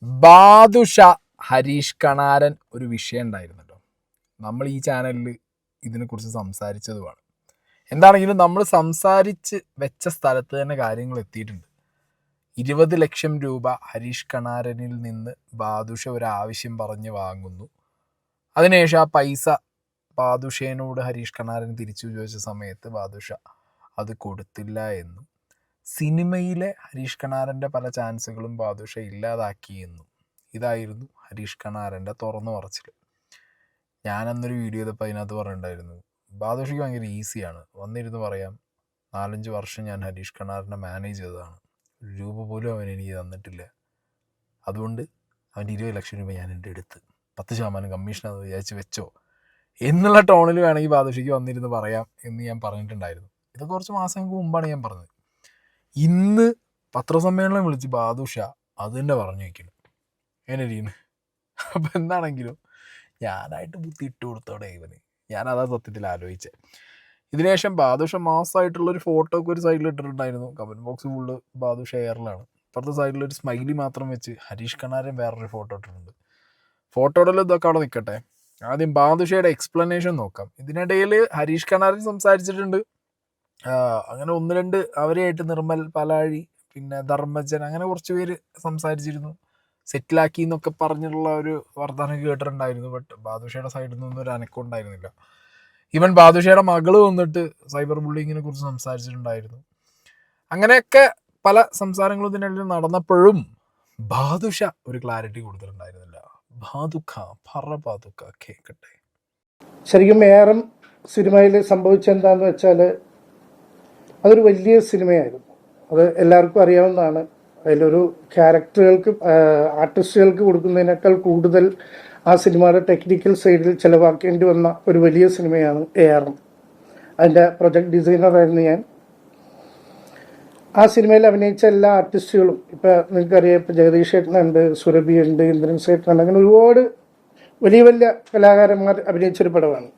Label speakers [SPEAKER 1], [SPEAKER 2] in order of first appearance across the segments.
[SPEAKER 1] ബാദുഷ ഹരീഷ് കണാരൻ ഒരു വിഷയം ഉണ്ടായിരുന്നല്ലോ. നമ്മൾ ഈ ചാനലിൽ ഇതിനെക്കുറിച്ച് സംസാരിച്ചതുമാണ്. എന്താണെങ്കിലും നമ്മൾ സംസാരിച്ച് വെച്ച സ്ഥലത്ത് തന്നെ കാര്യങ്ങൾ എത്തിയിട്ടുണ്ട്. 20 ലക്ഷം രൂപ ഹരീഷ് കണാരനിൽ നിന്ന് ബാദുഷ ഒരാവശ്യം പറഞ്ഞ് വാങ്ങുന്നു. അതിനുശേഷം ആ പൈസ ബാദുഷേനോട് ഹരീഷ് കണാരൻ തിരിച്ചു ചോദിച്ച സമയത്ത് ബാദുഷ അത് കൊടുത്തില്ല എന്നും സിനിമയിലെ ഹരീഷ് കണാരൻ്റെ പല ചാൻസുകളും ബാദുഷ ഇല്ലാതാക്കിയെന്നും ഇതായിരുന്നു ഹരീഷ് കണാരൻ്റെ തുറന്നു പറച്ചിൽ. ഞാനന്നൊരു വീഡിയോ ചെയ്തപ്പോൾ അതിനകത്ത് പറഞ്ഞിട്ടുണ്ടായിരുന്നു, ബാദുഷയ്ക്ക് ഭയങ്കര ഈസിയാണ്, വന്നിരുന്ന് പറയാം 4-5 വർഷം ഞാൻ ഹരീഷ് കണാരനെ മാനേജ് ചെയ്തതാണ്, ഒരു രൂപ പോലും അവൻ എനിക്ക് തന്നിട്ടില്ല, അതുകൊണ്ട് അവൻ്റെ 20 ലക്ഷം രൂപ ഞാൻ എൻ്റെ അടുത്ത് 10% കമ്മീഷനാണെന്ന് വിചാരിച്ച് വെച്ചോ എന്നുള്ള ടോണിൽ വേണമെങ്കിൽ ബാദുഷയ്ക്ക് വന്നിരുന്ന് പറയാം എന്ന് ഞാൻ പറഞ്ഞിട്ടുണ്ടായിരുന്നു. ഇത് കുറച്ച് മാസങ്ങൾക്ക് മുമ്പാണ് ഞാൻ പറഞ്ഞത്. ഇന്ന് പത്രസമ്മേളനം വിളിച്ച് ബാദുഷ അത് തന്നെ പറഞ്ഞു വയ്ക്കണം എങ്ങനെ. അപ്പം എന്താണെങ്കിലും ഞാനായിട്ട് ബുദ്ധി ഇട്ട് കൊടുത്തോടെ ഇവന്. ഞാനതാ സത്യത്തിൽ ആലോചിച്ചത്. ഇതിനുശേഷം ബാദുഷ മാസമായിട്ടുള്ളൊരു ഫോട്ടോ ഒക്കെ ഒരു സൈഡിൽ ഇട്ടിട്ടുണ്ടായിരുന്നു. കമൻറ്റ് ബോക്സ് ഫുള്ള് ബാദുഷ എയറിലാണ്. അപ്പുറത്തെ സൈഡിലൊരു സ്മൈലി മാത്രം വെച്ച് ഹരീഷ് കണാരൻ വേറൊരു ഫോട്ടോ ഇട്ടിട്ടുണ്ട്. ഫോട്ടോയുടെ ഇതൊക്കെ അവിടെ നിൽക്കട്ടെ, ആദ്യം ബാദുഷയുടെ എക്സ്പ്ലനേഷൻ നോക്കാം. ഇതിനിടയിൽ ഹരീഷ് കണാരൻ സംസാരിച്ചിട്ടുണ്ട്. അങ്ങനെ 1-2 അവരെയായിട്ട് നിർമ്മൽ പലാഴി, പിന്നെ ധർമ്മജൻ, അങ്ങനെ കുറച്ച് പേര് സംസാരിച്ചിരുന്നു. സെറ്റിലാക്കി എന്നൊക്കെ പറഞ്ഞിട്ടുള്ള ഒരു വർത്തമാനം കേട്ടിട്ടുണ്ടായിരുന്നു. ബട്ട് ബാദുഷയുടെ സൈഡിൽ നിന്നൊന്നും ഒരു അനക്കം ഉണ്ടായിരുന്നില്ല. ഈവൻ ബാദുഷയുടെ മകള് വന്നിട്ട് സൈബർ ബുള്ളിങ്ങിനെ കുറിച്ച് സംസാരിച്ചിട്ടുണ്ടായിരുന്നു. അങ്ങനെയൊക്കെ പല സംസാരങ്ങളും ഇതിനിടയിൽ നടന്നപ്പോഴും ബാദുഷ ഒരു ക്ലാരിറ്റി കൊടുത്തിട്ടുണ്ടായിരുന്നില്ല. ബാദുക്ക കേൾക്കട്ടെ.
[SPEAKER 2] ശരിക്കും ഏറം സിനിമയിൽ സംഭവിച്ചെന്താന്ന് വെച്ചാൽ അതൊരു വലിയ സിനിമയായിരുന്നു. അത് എല്ലാവർക്കും അറിയാവുന്നതാണ്. അതിലൊരു ക്യാരക്ടറുകൾക്ക് ആർട്ടിസ്റ്റുകൾക്ക് കൊടുക്കുന്നതിനേക്കാൾ കൂടുതൽ ആ സിനിമയുടെ ടെക്നിക്കൽ സൈഡിൽ ചിലവാക്കേണ്ടി വന്ന ഒരു വലിയ സിനിമയാണ് ഏറം. അതിൻ്റെ പ്രൊജക്ട് ഡിസൈനറായിരുന്നു ഞാൻ. ആ സിനിമയിൽ അഭിനയിച്ച എല്ലാ ആർട്ടിസ്റ്റുകളും ഇപ്പം നിങ്ങൾക്കറിയാം, ഇപ്പം ജഗദീഷ് ചേട്ടനുണ്ട്, സുരഭി ഉണ്ട്, ഇന്ദ്രൻ ചേട്ടനുണ്ട്, അങ്ങനെ ഒരുപാട് വലിയ വലിയ കലാകാരന്മാർ അഭിനയിച്ചൊരു പടമാണ്.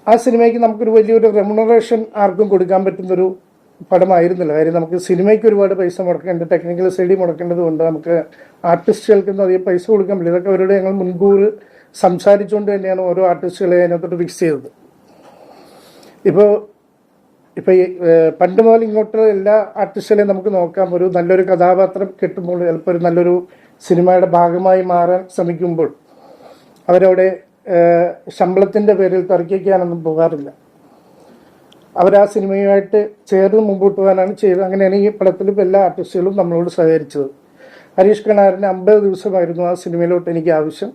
[SPEAKER 2] ആ സിനിമയ്ക്ക് നമുക്കൊരു വലിയൊരു റെമ്യൂണറേഷൻ ആർക്കും കൊടുക്കാൻ പറ്റുന്നൊരു പടമായിരുന്നില്ല. കാര്യം നമുക്ക് സിനിമയ്ക്ക് ഒരുപാട് പൈസ മുടക്കേണ്ടത്, ടെക്നിക്കൽ സൈഡിൽ മുടക്കേണ്ടത് കൊണ്ട് നമുക്ക് ആർട്ടിസ്റ്റുകൾക്കൊന്നും അധികം പൈസ കൊടുക്കാൻ പറ്റില്ല. ഇതൊക്കെ അവരോട് ഞങ്ങൾ മുൻകൂർ സംസാരിച്ചുകൊണ്ട് തന്നെയാണ് ഓരോ ആർട്ടിസ്റ്റുകളെ അതിനകത്തോട്ട് ഫിക്സ് ചെയ്തത്. ഇപ്പോൾ ഈ പണ്ട് മുതൽ ഇങ്ങോട്ട് എല്ലാ ആർട്ടിസ്റ്റുകളെയും നമുക്ക് നോക്കാം. ഒരു നല്ലൊരു കഥാപാത്രം കിട്ടുമ്പോൾ, ചിലപ്പോൾ ഒരു നല്ലൊരു സിനിമയുടെ ഭാഗമായി മാറാൻ ശ്രമിക്കുമ്പോൾ അവരവിടെ ശമ്പളത്തിൻ്റെ പേരിൽ തർക്കിക്കാനൊന്നും പോകാറില്ല. അവരാ സിനിമയുമായിട്ട് ചേർന്ന് മുമ്പോട്ട് പോകാനാണ് ചെയ്തത്. അങ്ങനെയാണ് ഈ പടത്തിലും എല്ലാ ആർട്ടിസ്റ്റുകളും നമ്മളോട് സഹകരിച്ചത്. ഹരീഷ് കണാരന് 50 ദിവസമായിരുന്നു ആ സിനിമയിലോട്ട് എനിക്ക് ആവശ്യം.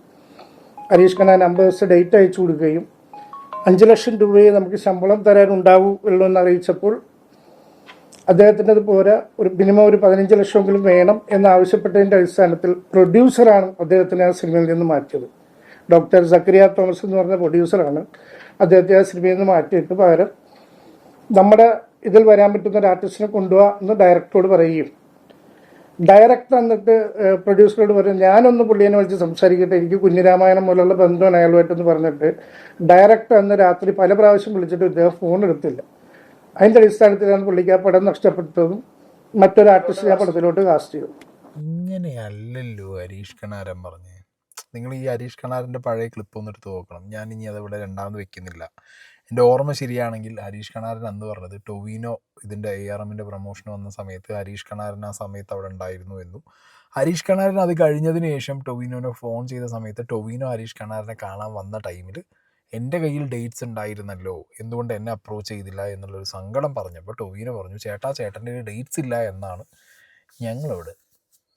[SPEAKER 2] ഹരീഷ് കണാരൻ 50 ദിവസം ഡേറ്റ് അയച്ചു കൊടുക്കുകയും 5 ലക്ഷം രൂപയെ നമുക്ക് ശമ്പളം തരാനുണ്ടാവുള്ളൂ എന്ന് അറിയിച്ചപ്പോൾ അദ്ദേഹത്തിൻ്റെ അത് പോരാ, ഒരു മിനിമം ഒരു 15 ലക്ഷമെങ്കിലും വേണം എന്നാവശ്യപ്പെട്ടതിൻ്റെ അടിസ്ഥാനത്തിൽ പ്രൊഡ്യൂസറാണ് അദ്ദേഹത്തിനെ ആ സിനിമയിൽ നിന്ന് മാറ്റിയത്. ഡോക്ടർ സക്കറിയ തോമസ് എന്ന് പറഞ്ഞ പ്രൊഡ്യൂസറാണ് അദ്ദേഹത്തെ ആ സിനിമയിൽ നിന്ന് മാറ്റിയിട്ട് പകരം നമ്മുടെ ഇതിൽ വരാൻ പറ്റുന്ന ഒരു ആർട്ടിസ്റ്റിനെ കൊണ്ടുപോകാ എന്ന് ഡയറക്ടറോട് പറയുകയും, ഡയറക്ടർ എന്നിട്ട് പ്രൊഡ്യൂസറോട് പറയും ഞാനൊന്ന് പുള്ളിയെ വിളിച്ച് സംസാരിക്കട്ടെ, എനിക്ക് കുഞ്ഞിരാമായണം പോലുള്ള ബന്ധമാണ് അയാളുമായിട്ടെന്ന് പറഞ്ഞിട്ട് ഡയറക്ടർ അന്ന് രാത്രി പല പ്രാവശ്യം വിളിച്ചിട്ട് ഇദ്ദേഹം ഫോൺ എടുത്തില്ല. അതിൻ്റെ അടിസ്ഥാനത്തിലാണ് പുള്ളിക്ക് ആ പടം നഷ്ടപ്പെട്ടതും മറ്റൊരു ആർട്ടിസ്റ്റിനെ ആ പടത്തിലോട്ട് കാസ്റ്റ് ചെയ്തു.
[SPEAKER 1] ഇങ്ങനെയല്ലല്ലോ ഹരീഷ് കണാരൻ പറഞ്ഞേ. നിങ്ങൾ ഈ ഹരീഷ് കണാരൻ്റെ പഴയ ക്ലിപ്പ് ഒന്ന് എടുത്ത് നോക്കണം. ഞാൻ ഇനി അതിവിടെ രണ്ടാമത് വെക്കുന്നില്ല. എൻ്റെ ഓർമ്മ ശരിയാണെങ്കിൽ ഹരീഷ് കണാരൻ അന്ന് പറഞ്ഞത് ടൊവിനോ ഇതിൻ്റെ ARMൻ്റെ പ്രൊമോഷൻ വന്ന സമയത്ത് ഹരീഷ് കണാരൻ ആ സമയത്ത് അവിടെ ഉണ്ടായിരുന്നു എന്നും, ഹരീഷ് കണാരൻ അത് കഴിഞ്ഞതിന് ശേഷം ടൊവിനോനെ ഫോൺ ചെയ്ത സമയത്ത് ടൊവിനോ ഹരീഷ് കണാരനെ കാണാൻ വന്ന ടൈമിൽ എൻ്റെ കയ്യിൽ ഡേറ്റ്സ് ഉണ്ടായിരുന്നല്ലോ, എന്തുകൊണ്ട് എന്നെ അപ്രോച്ച് ചെയ്തില്ല എന്നുള്ളൊരു സങ്കടം പറഞ്ഞപ്പോൾ ടൊവിനോ പറഞ്ഞു, ചേട്ടൻ്റെ ഡേറ്റ്സ് ഇല്ല എന്നാണ് ഞങ്ങളോട്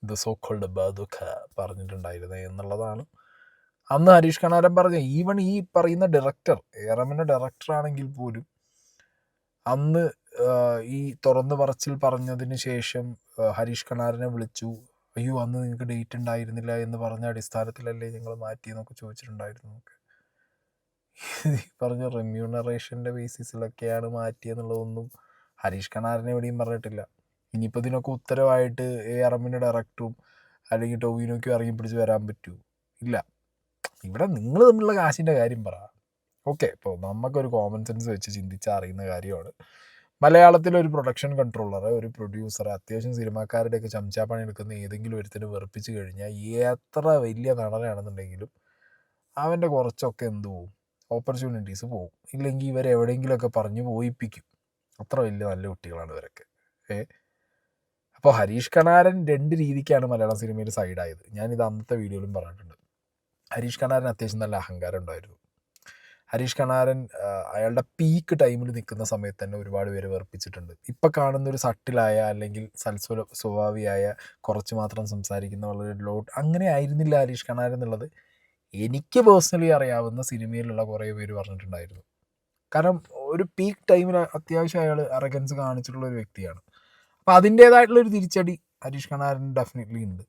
[SPEAKER 1] ദ സോ കോൾഡ് ബാദുക്ക പറഞ്ഞിട്ടുണ്ടായിരുന്നത് എന്നുള്ളതാണ് അന്ന് ഹരീഷ് കണാരൻ പറഞ്ഞത്. ഈവൺ ഈ പറയുന്ന ഡയറക്ടർ, ഏറമിൻ്റെ ഡയറക്ടർ ആണെങ്കിൽ പോലും അന്ന് ഈ തുറന്നു പറച്ചിൽ പറഞ്ഞതിന് ശേഷം ഹരീഷ് കണാരനെ വിളിച്ചു, അയ്യോ അന്ന് നിങ്ങൾക്ക് ഡേറ്റ് ഉണ്ടായിരുന്നില്ല എന്ന് പറഞ്ഞ അടിസ്ഥാനത്തിലല്ലേ ഞങ്ങൾ മാറ്റിയെന്നൊക്കെ ചോദിച്ചിട്ടുണ്ടായിരുന്നു. ഈ പറഞ്ഞ റെമ്യൂണറേഷൻ്റെ ബേസിസിലൊക്കെയാണ് മാറ്റിയെന്നുള്ളതൊന്നും ഹരീഷ് കണാരനെ എവിടെയും പറഞ്ഞിട്ടില്ല. ഇനിയിപ്പോൾ ഇതിനൊക്കെ ഉത്തരവായിട്ട് ARMൻ്റെ ഡയറക്ടറും അല്ലെങ്കിൽ ടൊവിനോയ്ക്കും ഇറങ്ങി പിടിച്ച് വരാൻ പറ്റൂ? ഇല്ല. ഇവിടെ നിങ്ങൾ തമ്മിലുള്ള കാശിൻ്റെ കാര്യം പറ. ഓക്കെ, ഇപ്പോൾ നമുക്കൊരു കോമൺ സെൻസ് വെച്ച് ചിന്തിച്ചാൽ അറിയുന്ന കാര്യമാണ്. മലയാളത്തിലെ ഒരു പ്രൊഡക്ഷൻ കൺട്രോളർ, ഒരു പ്രൊഡ്യൂസർ, അത്യാവശ്യം സിനിമാക്കാരുടെയൊക്കെ ചംചാപ്പണി എടുക്കുന്ന ഏതെങ്കിലും ഒരുത്തിന് വെറുപ്പിച്ച് കഴിഞ്ഞാൽ എത്ര വലിയ നടനാണെന്നുണ്ടെങ്കിലും അവൻ്റെ കുറച്ചൊക്കെ എന്ത് പോവും, ഓപ്പർച്യൂണിറ്റീസ് പോവും. ഇല്ലെങ്കിൽ ഇവരെ എവിടെയെങ്കിലുമൊക്കെ പറഞ്ഞ് പോയിപ്പിക്കും. അത്ര വലിയ നല്ല കുട്ടികളാണ് ഇവരൊക്കെ. അപ്പോൾ ഹരീഷ് കണാരൻ 2 രീതിക്കാണ് മലയാളം സിനിമയിൽ സൈഡായത്. ഞാനിത് അന്നത്തെ വീഡിയോയിലും പറഞ്ഞിട്ടുണ്ട്. ഹരീഷ് കണാരൻ അത്യാവശ്യം നല്ല അഹങ്കാരം ഉണ്ടായിരുന്നു. ഹരീഷ് കണാരൻ അയാളുടെ പീക്ക് ടൈമിൽ നിൽക്കുന്ന സമയത്ത് തന്നെ ഒരുപാട് പേര് വെറുപ്പിച്ചിട്ടുണ്ട്. ഇപ്പം കാണുന്നൊരു സട്ടിലായ അല്ലെങ്കിൽ സ്വഭാവിയായ, കുറച്ച് മാത്രം സംസാരിക്കുന്ന, വളരെ അങ്ങനെ ആയിരുന്നില്ല ഹരീഷ് കണാരൻ എന്നുള്ളത് എനിക്ക് പേഴ്സണലി അറിയാവുന്ന സിനിമയിലുള്ള കുറേ പേര് പറഞ്ഞിട്ടുണ്ടായിരുന്നു. കാരണം ഒരു പീക്ക് ടൈമിൽ അത്യാവശ്യം അയാൾ അറഗൻസ് കാണിച്ചിട്ടുള്ള ഒരു വ്യക്തിയാണ്. അപ്പോൾ അതിൻ്റേതായിട്ടുള്ളൊരു തിരിച്ചടി ഹരീഷ് കണാരൻ ഡെഫിനറ്റ്ലി ഉണ്ട്.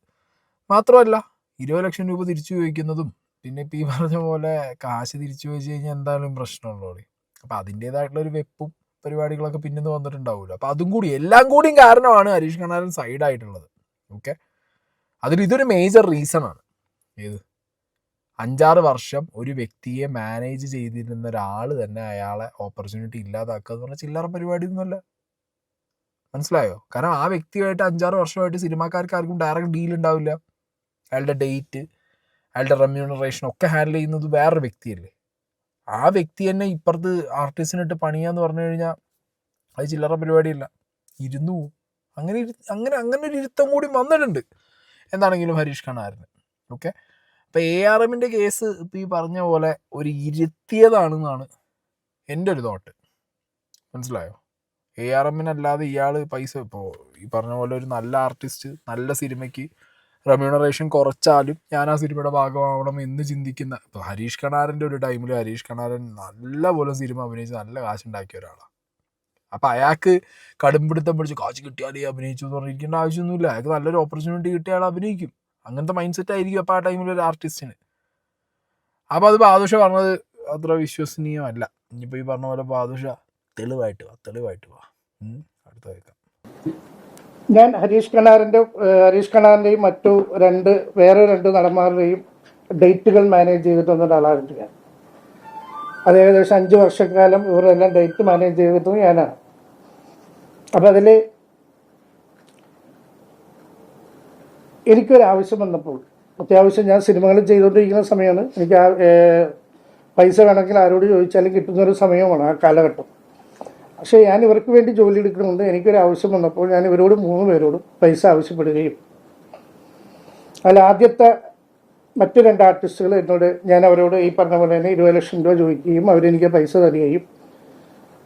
[SPEAKER 1] മാത്രമല്ല 20 ലക്ഷം രൂപ തിരിച്ചു ചോദിക്കുന്നതും പിന്നെ ഇപ്പം ഈ പറഞ്ഞ പോലെ കാശ് തിരിച്ചു ചോദിച്ചു കഴിഞ്ഞാൽ എന്തായാലും പ്രശ്നമുള്ളൂ. അപ്പോൾ അതിൻ്റേതായിട്ടുള്ളൊരു വെപ്പും പരിപാടികളൊക്കെ പിന്നീട് വന്നിട്ടുണ്ടാവുമല്ലോ. അപ്പോൾ അതും കൂടി എല്ലാം കൂടിയും കാരണമാണ് ഹരീഷ് കണാരൻ സൈഡായിട്ടുള്ളത്. ഓക്കെ, ഇതൊരു മേജർ റീസണാണ്. ഏത് 5-6 വർഷം ഒരു വ്യക്തിയെ മാനേജ് ചെയ്തിരുന്ന ഒരാൾ തന്നെ അയാളെ ഓപ്പർച്യൂണിറ്റി ഇല്ലാതാക്കുക എന്ന് പറഞ്ഞാൽ ചില്ലറ പരിപാടിയൊന്നുമല്ല. മനസ്സിലായോ? കാരണം ആ വ്യക്തിയായിട്ട് 5-6 വർഷമായിട്ട് സിനിമാക്കാർക്ക് ആർക്കും ഡയറക്റ്റ് ഡീൽ ഉണ്ടാവില്ല. അയാളുടെ ഡേറ്റ്, അയാളുടെ റെമ്യൂണറേഷൻ ഒക്കെ ഹാൻഡിൽ ചെയ്യുന്നത് വേറൊരു വ്യക്തിയല്ലേ. ആ വ്യക്തി തന്നെ ഇപ്പുറത്ത് ആർട്ടിസ്റ്റിനിട്ട് പണിയാന്ന് പറഞ്ഞു കഴിഞ്ഞാൽ അത് ചില്ലറ പരിപാടിയല്ല. ഇരുന്നു പോവും. അങ്ങനെ ഒരു ഇരുത്തം കൂടി വന്നിട്ടുണ്ട് എന്താണെങ്കിലും ഹരീഷ് കണാരന്. ഓക്കെ, അപ്പോൾ ARMൻ്റെ കേസ് ഇപ്പോൾ ഈ പറഞ്ഞ പോലെ ഒരു ഇരുത്തിയതാണെന്നാണ് എൻ്റെ ഒരു തോട്ട്. മനസ്സിലായോ? ARMനല്ലാതെ ഇയാൾ പൈസ, ഇപ്പോൾ ഈ പറഞ്ഞ പോലെ ഒരു നല്ല ആർട്ടിസ്റ്റ് നല്ല സിനിമയ്ക്ക് റെമ്യൂണറേഷൻ കുറച്ചാലും ഞാൻ ആ സിനിമയുടെ ഭാഗമാവണം എന്ന് ചിന്തിക്കുന്ന, ഇപ്പോൾ ഹരീഷ് കണാരൻ്റെ ഒരു ടൈമിൽ ഹരീഷ് കണാരൻ നല്ല പോലെ സിനിമ അഭിനയിച്ച് നല്ല കാശുണ്ടാക്കിയ ഒരാളാണ്. അപ്പോൾ അയാൾക്ക് കടുംപിടുത്തം പിടിച്ച് കാശ് കിട്ടിയാലേ അഭിനയിച്ചു എന്ന് പറഞ്ഞിരിക്കേണ്ട ആവശ്യമൊന്നുമില്ല. അയാൾക്ക് നല്ലൊരു ഓപ്പർച്യൂണിറ്റി കിട്ടിയാൽ അഭിനയിക്കും. അങ്ങനത്തെ മൈൻഡ് സെറ്റ് ആയിരിക്കും അപ്പോൾ ആ ടൈമിൽ ഒരു ആർട്ടിസ്റ്റിന്. അപ്പോൾ അത് ബാദുഷ പറഞ്ഞത് അത്ര വിശ്വസനീയമല്ല. ഇനിയിപ്പോൾ ഈ പറഞ്ഞ പോലെ ബാദുഷ തെളിവായിട്ട് വാ. അടുത്ത കേൾക്കാം.
[SPEAKER 2] ഞാൻ ഹരീഷ് കണാറിൻ്റെയും വേറെ രണ്ട് നടന്മാരുടെയും ഡേറ്റുകൾ മാനേജ് ചെയ്തിട്ട് വന്ന ഒരാളായിരുന്നു ഞാൻ. അത് ഏകദേശം 5 വർഷക്കാലം ഇവരെല്ലാം ഡേറ്റ് മാനേജ് ചെയ്തിട്ടും ഞാനാണ്. അപ്പം അതിൽ എനിക്കൊരാവശ്യം വന്നപ്പോൾ, അത്യാവശ്യം ഞാൻ സിനിമകൾ ചെയ്തുകൊണ്ടിരിക്കുന്ന സമയമാണ്, എനിക്ക് പൈസ വേണമെങ്കിൽ ആരോട് ചോദിച്ചാലും കിട്ടുന്നൊരു സമയമാണ് ആ കാലഘട്ടം. പക്ഷേ ഞാൻ ഇവർക്ക് വേണ്ടി ജോലി എടുക്കണമെന്ന് എനിക്കൊരാവശ്യം വന്നപ്പോൾ ഞാൻ ഇവരോട് 3 പേരോടും പൈസ ആവശ്യപ്പെടുകയും അതിൽ ആദ്യത്തെ മറ്റു 2 ആർട്ടിസ്റ്റുകൾ ഞാൻ അവരോട് ഈ പറഞ്ഞ പോലെ തന്നെ 20 ലക്ഷം രൂപ ചോദിക്കുകയും അവരെനിക്ക് പൈസ തരികയും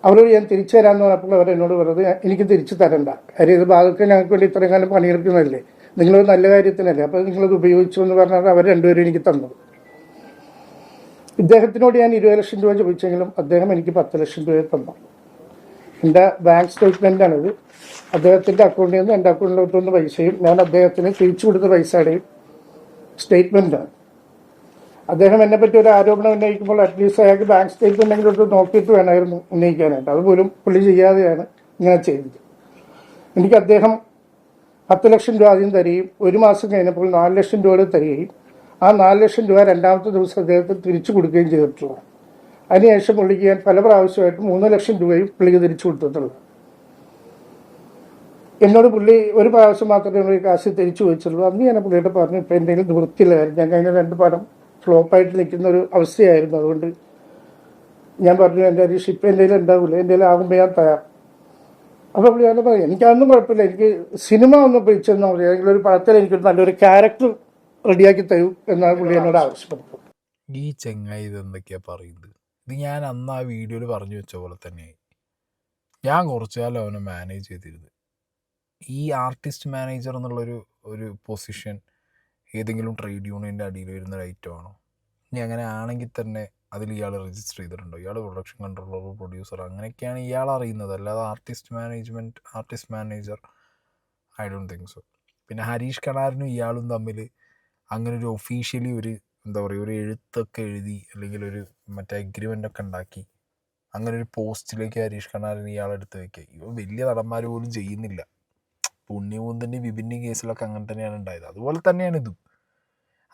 [SPEAKER 2] അവരോട് ഞാൻ തിരിച്ചു തരാമെന്ന് പറഞ്ഞപ്പോൾ അവരെന്നോട് വെറുതെ എനിക്ക് തിരിച്ചു തരണ്ട, കാര്യം ഇത് ഭാഗത്ത് ഞങ്ങൾക്ക് വേണ്ടി ഇത്രയും കാലം പണിയെടുക്കുന്നതല്ലേ, നിങ്ങളൊരു നല്ല കാര്യത്തിനല്ലേ, അപ്പോൾ നിങ്ങളത് ഉപയോഗിച്ചു എന്ന് പറഞ്ഞാൽ അവർ 2 പേരും എനിക്ക് തന്നത്. ഇദ്ദേഹത്തിനോട് ഞാൻ 20 ലക്ഷം രൂപ ചോദിച്ചെങ്കിലും അദ്ദേഹം എനിക്ക് 10 ലക്ഷം രൂപ തന്നു. എൻ്റെ ബാങ്ക് സ്റ്റേറ്റ്മെൻറ്റാണിത്. അദ്ദേഹത്തിൻ്റെ അക്കൗണ്ടിൽ നിന്ന് എൻ്റെ അക്കൗണ്ടിലോട്ട് വന്ന പൈസയും ഞാൻ അദ്ദേഹത്തിന് തിരിച്ചു കൊടുത്ത പൈസയുടെയും സ്റ്റേറ്റ്മെൻറ്റാണ്. അദ്ദേഹം എന്നെപ്പറ്റി ഒരു ആരോപണം ഉന്നയിക്കുമ്പോൾ അറ്റ്ലീസ്റ്റ് അയാൾക്ക് ബാങ്ക് സ്റ്റേറ്റ്മെൻറ്റെങ്കിലും നോക്കിയിട്ട് വേണമായിരുന്നു ഉന്നയിക്കാനായിട്ട്. അതുപോലും പുള്ളി ചെയ്യാതെയാണ് ഇങ്ങനെ ചെയ്തത്. എനിക്ക് അദ്ദേഹം 10 ലക്ഷം രൂപ ആദ്യം തരികയും 1 മാസം കഴിഞ്ഞപ്പോൾ 4 ലക്ഷം രൂപ തരികയും ആ 4 ലക്ഷം രൂപ രണ്ടാമത്തെ ദിവസം അദ്ദേഹത്തിന് തിരിച്ചു കൊടുക്കുകയും ചെയ്തിട്ടുള്ളതാണ്. അതിനുശേഷം പുള്ളിക്ക് ഞാൻ പല പ്രാവശ്യമായിട്ട് 3 ലക്ഷം രൂപയും പുള്ളിക്ക് തിരിച്ചു കൊടുത്തിട്ടുള്ളത്. എന്നോട് പുള്ളി ഒരു പ്രാവശ്യം മാത്രമേ കാശ് തിരിച്ചു ചോദിച്ചുള്ളൂ. അന്ന് ഞാൻ പുള്ളിയുടെ പറഞ്ഞു, ഇപ്പം എന്തെങ്കിലും നിവൃത്തിയില്ല, കാര്യം ഞാൻ കഴിഞ്ഞ 2 പടം ഫ്ലോപ്പായിട്ട് നിൽക്കുന്ന ഒരു അവസ്ഥയായിരുന്നു. അതുകൊണ്ട് ഞാൻ പറഞ്ഞു, എൻ്റെ ഒരു ഷിപ്പ് എന്തെങ്കിലും ഉണ്ടാവില്ല, എന്തെങ്കിലും ആകുമ്പോൾ ഞാൻ തയ്യാർ. അപ്പോൾ പുള്ളി ഞാൻ പറയും, എനിക്കതൊന്നും കുഴപ്പമില്ല, എനിക്ക് സിനിമ ഒന്ന് പിടിച്ചെന്ന് പറയും, അല്ലെങ്കിൽ ഒരു പടത്തിൽ എനിക്കൊരു നല്ലൊരു ക്യാരക്ടർ റെഡിയാക്കി തരൂ എന്നാണ് പുള്ളി എന്നോട് ആവശ്യപ്പെട്ടത്.
[SPEAKER 1] ഈ ചെങ്ങായി ഇതെന്തൊക്കെയാണ് പറയുന്നത്? ഇത് ഞാൻ അന്ന് ആ വീഡിയോയിൽ പറഞ്ഞു വെച്ച പോലെ തന്നെ ഞാൻ കുറച്ചു കാലം അവനെ മാനേജ് ചെയ്തിരുന്നു. ഈ ആർട്ടിസ്റ്റ് മാനേജർ എന്നുള്ളൊരു പൊസിഷൻ ഏതെങ്കിലും ട്രേഡ് യൂണിയൻ്റെ അടിയിൽ വരുന്ന ഒരു ഐറ്റമാണോ? ഇനി അങ്ങനെ ആണെങ്കിൽ തന്നെ അതിൽ ഇയാൾ രജിസ്റ്റർ ചെയ്തിട്ടുണ്ടോ? ഇയാൾ പ്രൊഡക്ഷൻ കൺട്രോളർ, പ്രൊഡ്യൂസർ അങ്ങനെയൊക്കെയാണ് ഇയാൾ അറിയുന്നത്, അല്ലാതെ artist manager I don't think so. പിന്നെ ഹരീഷ് കണാരനും ഇയാളും തമ്മിൽ അങ്ങനെ ഒരു ഒഫീഷ്യലി ഒരു ഒരു എഴുത്തൊക്കെ എഴുതി അല്ലെങ്കിൽ ഒരു മറ്റേ അഗ്രിമെൻ്റ് ഒക്കെ ഉണ്ടാക്കി അങ്ങനെ ഒരു പോസ്റ്റിലേക്ക് ഹരീഷ് കണാരൻ ഇയാളെടുത്ത് വയ്ക്കുക. ഇവ വലിയ നടന്മാർ പോലും ചെയ്യുന്നില്ല. ഉണ്ണിമുകുന്ദൻ്റെയും വിപിൻ്റെയും കേസിലൊക്കെ അങ്ങനെ തന്നെയാണ് ഉണ്ടായത്. അതുപോലെ തന്നെയാണ് ഇതും.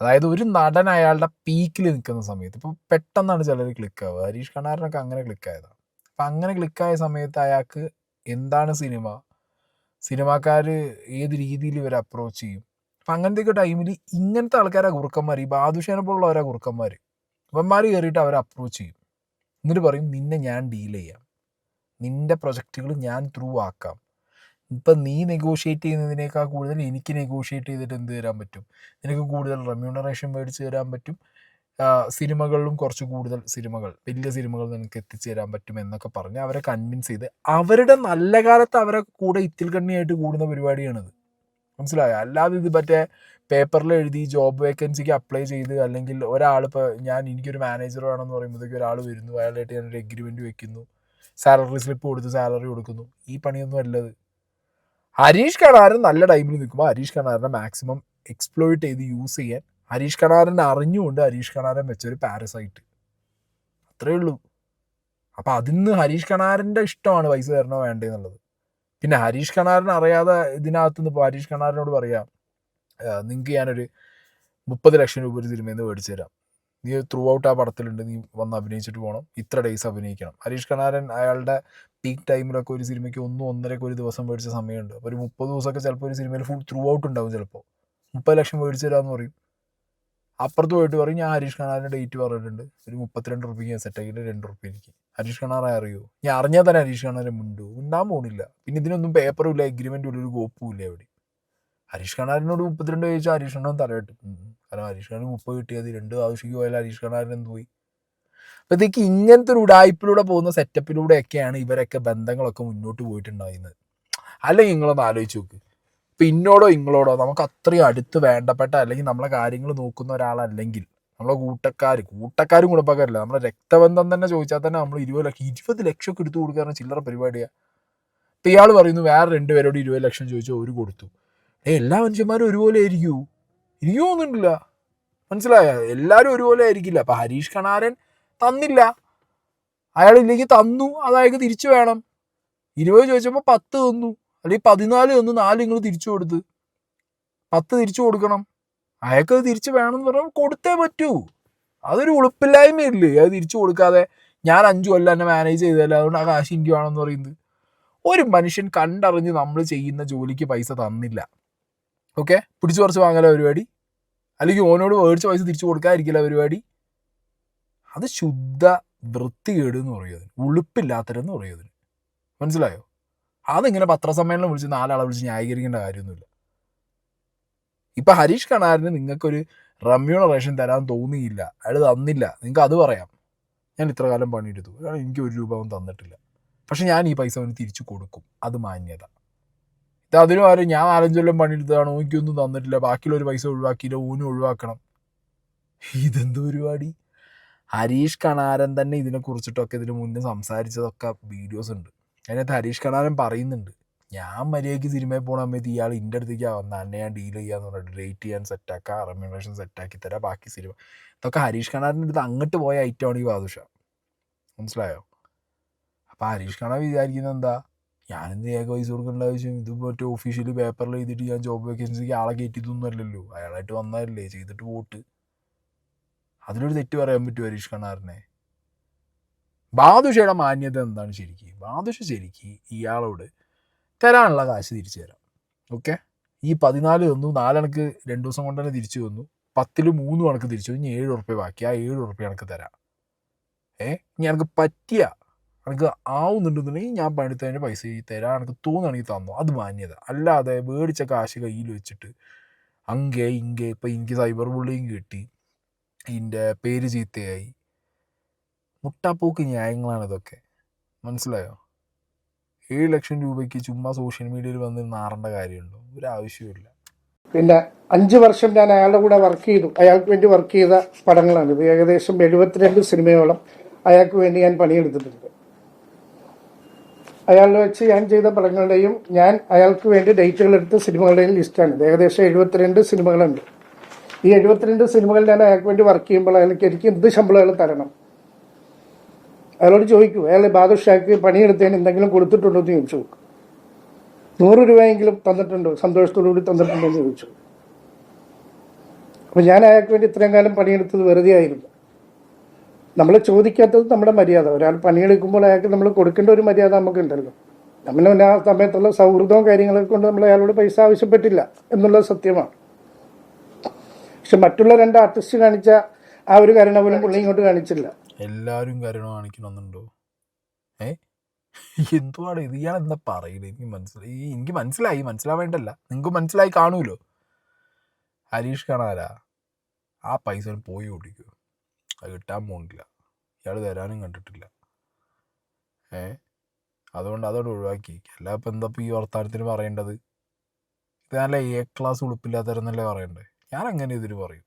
[SPEAKER 1] അതായത് ഒരു നടൻ അയാളുടെ പീക്കിൽ നിൽക്കുന്ന സമയത്ത് ഇപ്പോൾ പെട്ടെന്നാണ് ചിലർ ക്ലിക്കാവുക. ഹരീഷ് കണാരനൊക്കെ അങ്ങനെ ക്ലിക്കായതാണ്. അപ്പം അങ്ങനെ ക്ലിക്കായ സമയത്ത് അയാൾക്ക് എന്താണ് സിനിമ, സിനിമാക്കാർ ഏത് രീതിയിൽ ഇവർ അപ്രോച്ച് ചെയ്യും. അപ്പം അങ്ങനത്തെയൊക്കെ ടൈമിൽ ഇങ്ങനത്തെ ആൾക്കാരാ കുറുക്കന്മാർ, ഈ ബാദുഷേനെ പോലുള്ളവരാ കുറുക്കന്മാർ. ഇവന്മാർ കയറിയിട്ട് അവരെ അപ്രോച്ച് ചെയ്യും. എന്നിട്ട് പറയും നിന്നെ ഞാൻ ഡീൽ ചെയ്യാം, നിൻ്റെ പ്രൊജക്റ്റുകൾ ഞാൻ ത്രൂ ആക്കാം. ഇപ്പം നീ നെഗോഷിയേറ്റ് ചെയ്യുന്നതിനേക്കാൾ കൂടുതൽ എനിക്ക് നെഗോഷിയേറ്റ് ചെയ്തിട്ട് എന്ത് തരാൻ പറ്റും, നിനക്ക് കൂടുതൽ റെമ്യൂണറേഷൻ മേടിച്ച് തരാൻ പറ്റും, സിനിമകളിലും കുറച്ച് കൂടുതൽ സിനിമകൾ, വലിയ സിനിമകൾ നിനക്ക് എത്തിച്ചു തരാൻ പറ്റും എന്നൊക്കെ പറഞ്ഞ് അവരെ കൺവിൻസ് ചെയ്ത് അവരുടെ നല്ല കാലത്ത് അവരെ കൂടെ ഇത്തിൽ കണ്ണിയായിട്ട് കൂടുന്ന പരിപാടിയാണിത്. മനസ്സിലായോ? അല്ലാതെ ഇത് മറ്റേ പേപ്പറിൽ എഴുതി ജോബ് വേക്കൻസിക്ക് അപ്ലൈ ചെയ്ത്, അല്ലെങ്കിൽ ഒരാളിപ്പോൾ എനിക്കൊരു മാനേജർ വേണമെന്ന് പറയുമ്പോഴത്തേക്ക് ഒരാൾ വരുന്നു, അയാളായിട്ട് ഞാനൊരു എഗ്രിമെൻറ്റ് വെക്കുന്നു, സാലറി സ്ലിപ്പ് കൊടുത്ത് സാലറി കൊടുക്കുന്നു. ഈ പണിയൊന്നും അല്ലത്. ഹരീഷ് കണാരൻ നല്ല ടൈമിൽ നിൽക്കുമ്പോൾ ഹരീഷ് കണാരനെ മാക്സിമം എക്സ്പ്ലോയിറ്റ് ചെയ്ത് യൂസ് ചെയ്യാൻ ഹരീഷ് കണാരൻ അറിഞ്ഞുകൊണ്ട് ഹരീഷ് കണാരൻ വെച്ചൊരു പാരസൈറ്റ്, അത്രേ ഉള്ളൂ. അപ്പം അതിന്ന് ഹരീഷ് കണാരൻ്റെ ഇഷ്ടമാണ് പൈസ തരണോ വേണ്ടതെന്നുള്ളത്. പിന്നെ ഹരീഷ് കണാരൻ അറിയാതെ ഇതിനകത്ത് നിന്ന് ഇപ്പോൾ ഹരീഷ് കണാരനോട് പറയാം, നിങ്ങൾക്ക് ഞാനൊരു 30 ലക്ഷം രൂപ ഒരു സിനിമയിൽ നിന്ന് മേടിച്ചു തരാം, നീ ത്രൂ ഔട്ട് ആ പടത്തിലുണ്ട്, നീ വന്ന് അഭിനയിച്ചിട്ട് പോകണം, ഇത്ര ഡേയ്സ് അഭിനയിക്കണം. ഹരീഷ് കണാരൻ അയാളുടെ പീക്ക് ടൈമിലൊക്കെ ഒരു സിനിമയ്ക്ക് 1-1.5 ഒരു ദിവസം മേടിച്ച സമയമുണ്ട്. അപ്പോൾ ഒരു 30 ദിവസമൊക്കെ ചിലപ്പോൾ ഒരു സിനിമയിൽ ഫുൾ ത്രൂ ഔട്ട് ഉണ്ടാവും. ചിലപ്പോൾ 30 ലക്ഷം മേടിച്ചു തരാമെന്ന് പറയും. അപ്പുറത്ത് പോയിട്ട് പറയും ഞാൻ ഹരീഷ് കണാറിൻ്റെ ഡേറ്റ് പറഞ്ഞിട്ടുണ്ട്, ഒരു 32 റുപ്യക്ക് ഞാൻ സെറ്റാക്കിയിട്ട് 2 റുപ്യ എനിക്ക്. ഹരീഷ് കണാറെ അറിയൂ? ഞാൻ അറിഞ്ഞാൽ തന്നെ ഹരീഷ് കണാരെ ഉണ്ടാൻ പോകണില്ല. പിന്നെ ഇതിനൊന്നും പേപ്പറും ഇല്ല, എഗ്രിമെൻറ്റും ഇല്ല, ഒരു കോപ്പും ഇല്ല എവിടെ. ഹരീഷ് കണാറിനോട് 32 ചോദിച്ചാൽ ഹരീഷ് കണ്ണൻ തലയിട്ട്. കാരണം ഹരീഷ് കണ്ണൻ 30 കിട്ടിയത് 2 ആവശ്യക്ക് പോയാൽ ഹരീഷ് കണാരൻ എന്ത് പോയി. അപ്പോഴത്തേക്ക് ഇങ്ങനത്തെ ഒരു ഉടായ്പിലൂടെ പോകുന്ന സെറ്റപ്പിലൂടെയൊക്കെയാണ് ഇവരൊക്കെ ബന്ധങ്ങളൊക്കെ മുന്നോട്ട് പോയിട്ടുണ്ടായിരുന്നത്. അല്ലെങ്കിൽ നിങ്ങളൊന്ന് ആലോചിച്ച് നോക്ക്, ഇപ്പം ഇന്നോടോ ഇങ്ങളോടോ നമുക്ക് അത്രയും അടുത്ത് വേണ്ടപ്പെട്ട അല്ലെങ്കിൽ നമ്മളെ കാര്യങ്ങൾ നോക്കുന്ന ഒരാളല്ലെങ്കിൽ, നമ്മളെ കൂട്ടക്കാരും കുടുംബക്കാരില്ല, നമ്മളെ രക്തബന്ധം തന്നെ ചോദിച്ചാൽ തന്നെ നമ്മൾ 20 ലക്ഷമൊക്കെ എടുത്തു കൊടുക്കാറ് ചില്ലറ പരിപാടിയാണ്. ഇപ്പം ഇയാൾ പറയുന്നു വേറെ 2 പേരോട് 20 ലക്ഷം ചോദിച്ചാൽ ഒരു കൊടുത്തു. എല്ലാ മനുഷ്യന്മാരും ഒരുപോലെ ആയിരിക്കൂ? എനിക്ക് തോന്നുന്നില്ല. മനസ്സിലായ? എല്ലാവരും ഒരുപോലെ ആയിരിക്കില്ല. അപ്പം ഹരീഷ് കണാരൻ തന്നില്ല, അയാളില്ലെങ്കിൽ തന്നു, അത് അയാൾക്ക് തിരിച്ചു വേണം. 20 ചോദിച്ചപ്പോൾ 10 തന്നു, അല്ലെങ്കിൽ 14 തന്നു, 4 നിങ്ങൾ തിരിച്ചു കൊടുത്ത് 10 തിരിച്ചു കൊടുക്കണം. അയാൾക്കത് തിരിച്ചു വേണമെന്ന് പറഞ്ഞാൽ കൊടുത്തേ പറ്റൂ. അതൊരു ഉളുപ്പില്ലായ്മയില്ലേ അത് തിരിച്ചു കൊടുക്കാതെ? ഞാൻ 5 കൊല്ലം എന്നെ മാനേജ് ചെയ്തതല്ല, അതുകൊണ്ട് ആ കാശ് എനിക്ക് വേണമെന്ന് പറയുന്നത്. ഒരു മനുഷ്യൻ കണ്ടറിഞ്ഞ് നമ്മൾ ചെയ്യുന്ന ജോലിക്ക് പൈസ തന്നില്ല, ഓക്കെ, പിടിച്ചു പറിച്ച് വാങ്ങല പരിപാടി, അല്ലെങ്കിൽ ഓനോട് മേടിച്ച പൈസ തിരിച്ചു കൊടുക്കാതിരിക്കില്ല പരിപാടി. അത് ശുദ്ധ വൃത്തികേട് എന്ന് പറയുന്നതിന്, ഉളുപ്പില്ലാത്തരെന്ന് പറയുന്നതിന്. മനസ്സിലായോ? അതിങ്ങനെ പത്രസമ്മേളനം വിളിച്ച് 4 ആളെ വിളിച്ച് ന്യായീകരിക്കേണ്ട കാര്യമൊന്നുമില്ല. ഇപ്പം ഹരീഷ് കണാരന് നിങ്ങൾക്കൊരു റെമ്യൂണറേഷൻ തരാൻ തോന്നിയില്ല, അയാൾ തന്നില്ല, നിങ്ങൾക്ക് അത് പറയാം, ഞാൻ ഇത്ര കാലം പണിയെടുത്തു, കാരണം എനിക്ക് 1 രൂപ അവൻ തന്നിട്ടില്ല, പക്ഷെ ഞാൻ ഈ പൈസ അവന് തിരിച്ചു കൊടുക്കും, അത് മാന്യത. ഇത് അതിനും ആരും ഞാൻ 4-5 കൊല്ലം പണിയെടുത്തതാണ്, ഓനിക്കൊന്നും തന്നിട്ടില്ല, ബാക്കിയുള്ളൊരു പൈസ ഒഴിവാക്കിയില്ല, ഓനും ഒഴിവാക്കണം. ഇതെന്ത് പരിപാടി? ഹരീഷ് കണാരൻ തന്നെ ഇതിനെക്കുറിച്ചിട്ടൊക്കെ ഇതിന് മുന്നേ സംസാരിച്ചതൊക്കെ വീഡിയോസ് ഉണ്ട്. അതിനകത്ത് ഹരീഷ് കണാരൻ പറയുന്നുണ്ട്, ഞാൻ മര്യാദയ്ക്ക് സിനിമയിൽ പോകണ സമയത്ത് ഇയാൾ എൻ്റെ അടുത്തേക്ക് വന്നാൽ എന്നെ ഞാൻ ഡീൽ ചെയ്യാന്ന് പറഞ്ഞിട്ട് റേറ്റ് ചെയ്യാൻ സെറ്റാക്കാം, റെമ്യൂണറേഷൻ സെറ്റാക്കി തരാം, ബാക്കി സിനിമ. ഇതൊക്കെ ഹരീഷ് കണാരൻ്റെ അടുത്ത് അങ്ങോട്ട് പോയ ഐറ്റമാണ് ഈ ബാദുഷ. മനസ്സിലായോ? അപ്പോൾ ഹരീഷ് കണാരൻ വിചാരിക്കുന്നത് എന്താ, ഞാനെന്ത് ഏക പൈസ കൊടുക്കേണ്ട ആവശ്യം, ഇത് മറ്റേ ഒഫീഷ്യലി പേപ്പറിൽ എഴുതിയിട്ട് ഞാൻ ജോബ് വേക്കൻസിക്ക് ആളെ കയറ്റിയതൊന്നും അല്ലല്ലോ, അയാളായിട്ട് വന്നതല്ലേ, ചെയ്തിട്ട് വോട്ട്. അതിലൊരു തെറ്റ് പറയാൻ പറ്റുമോ ഹരീഷ് കണാറിനെ? ബാദുഷയുടെ മാന്യത എന്താണ് ശരിക്കും? ബാദുഷ ശരിക്കും ഇയാളോട് തരാനുള്ള കാശ് തിരിച്ചു തരാം, ഓക്കെ, ഈ 14 തന്നു, 4 കണക്ക് 2 ദിവസം കൊണ്ട് തന്നെ തിരിച്ചു തന്നു, 10-ൽ 3 കണക്ക് തിരിച്ചു, ഇനി 7 ഉറുപ്പ്യ ബാക്കി, ആ 7 ഉറുപ്പ്യ കണക്ക് തരാം. ഇനി എനിക്ക് പറ്റിയ എനിക്ക് ആവുന്നുണ്ടെന്നുണ്ടെങ്കിൽ ഞാൻ പണിത്തതിൻ്റെ പൈസ തരാം, എനിക്ക് തോന്നുകയാണെങ്കിൽ തന്നു, അത് മാന്യത. അല്ലാതെ മേടിച്ച കാശ് കയ്യിൽ വെച്ചിട്ട് അങ്ങേ ഇங்கே, ഇപ്പം എനിക്ക് സൈബർ ബുള്ളിങ് കിട്ടി, ഇതിൻ്റെ പേര് ചീത്തയായി, മുട്ടാപ്പൂക്ക് ന്യായങ്ങളാണ് ഇതൊക്കെ. മനസ്സിലായോ? 7 ലക്ഷം രൂപയ്ക്ക് ചുമ്മാ സോഷ്യൽ മീഡിയയിൽ വന്ന് നാറേണ്ട കാര്യമുണ്ടോ? ഒരാവശ്യമില്ല.
[SPEAKER 2] പിന്നെ 5 വർഷം ഞാൻ അയാളുടെ കൂടെ വർക്ക് ചെയ്തു, അയാൾക്ക് വേണ്ടി വർക്ക് ചെയ്ത പടങ്ങളാണ് ഇത്. ഏകദേശം 72 സിനിമയോളം അയാൾക്ക് വേണ്ടി ഞാൻ പണിയെടുത്തിട്ടുണ്ട്. അയാളുടെ വെച്ച് ഞാൻ ചെയ്ത പടങ്ങളുടെയും ഞാൻ അയാൾക്ക് വേണ്ടി ഡേറ്റുകൾ എടുത്ത സിനിമകളുടെയും ലിസ്റ്റാണിത്. ഏകദേശം 72 സിനിമകളുണ്ട്. ഈ 72 സിനിമകൾ ഞാൻ അയാൾക്ക് വേണ്ടി വർക്ക് ചെയ്യുമ്പോൾ അയാൾക്ക് എനിക്ക് എന്ത് ശമ്പളം അയാൾ തരണം? അയാളോട് ചോദിക്കൂ, അയാൾ ബാദുഷാക്ക് പണിയെടുത്തതിന് എന്തെങ്കിലും കൊടുത്തിട്ടുണ്ടോ എന്ന് ചോദിച്ചു. 100 രൂപയെങ്കിലും തന്നിട്ടുണ്ടോ, സന്തോഷത്തോടുകൂടി തന്നിട്ടുണ്ടോ എന്ന് ചോദിച്ചു. അപ്പം ഞാൻ അയാൾക്ക് വേണ്ടി ഇത്രയും കാലം പണിയെടുത്തത് വെറുതെ ആയിരുന്നു. നമ്മൾ ചോദിക്കാത്തത് നമ്മുടെ മര്യാദ. ഒരാൾ പണിയെടുക്കുമ്പോൾ അയാൾക്ക് നമ്മൾ കൊടുക്കേണ്ട ഒരു മര്യാദ നമുക്കുണ്ടല്ലോ. നമ്മൾ പിന്നെ ആ സമയത്തുള്ള സൗഹൃദവും കാര്യങ്ങളൊക്കെ കൊണ്ട് നമ്മൾ അയാളോട് പൈസ ആവശ്യപ്പെട്ടില്ല എന്നുള്ളത് സത്യമാണ്. പക്ഷെ മറ്റുള്ള 2 ആർട്ടിസ്റ്റ് കാണിച്ച ആ ഒരു കരുണ പോലും പുള്ളി ഇങ്ങോട്ട് കാണിച്ചില്ല.
[SPEAKER 1] എല്ലാവരും കരുണ കാണിക്കണമെന്നുണ്ടോ? എന്തുവാണ് ഇത്? ഇയാൾ എന്താ പറയുന്നത്? എനിക്ക് മനസ്സിലാവേണ്ടല്ല, നിങ്ങൾക്ക് മനസ്സിലായി കാണുമല്ലോ. ഹരീഷ് കണാരാ ആ പൈസ പോയി ഓടിക്കുക, അത് കിട്ടാൻ പോകുന്നില്ല, ഇയാൾ തരാനും കണ്ടിട്ടില്ല. അതുകൊണ്ട് അതോട് ഒഴിവാക്കി. അല്ല ഇപ്പം എന്താ ഈ വർത്താനത്തിന് പറയേണ്ടത്? ഇത് നല്ല ക്ലാസ് ഉളുപ്പില്ലാത്തവരെന്നല്ലേ പറയണ്ടേ? ഞാൻ അങ്ങനെ ഇതിന് പറയും.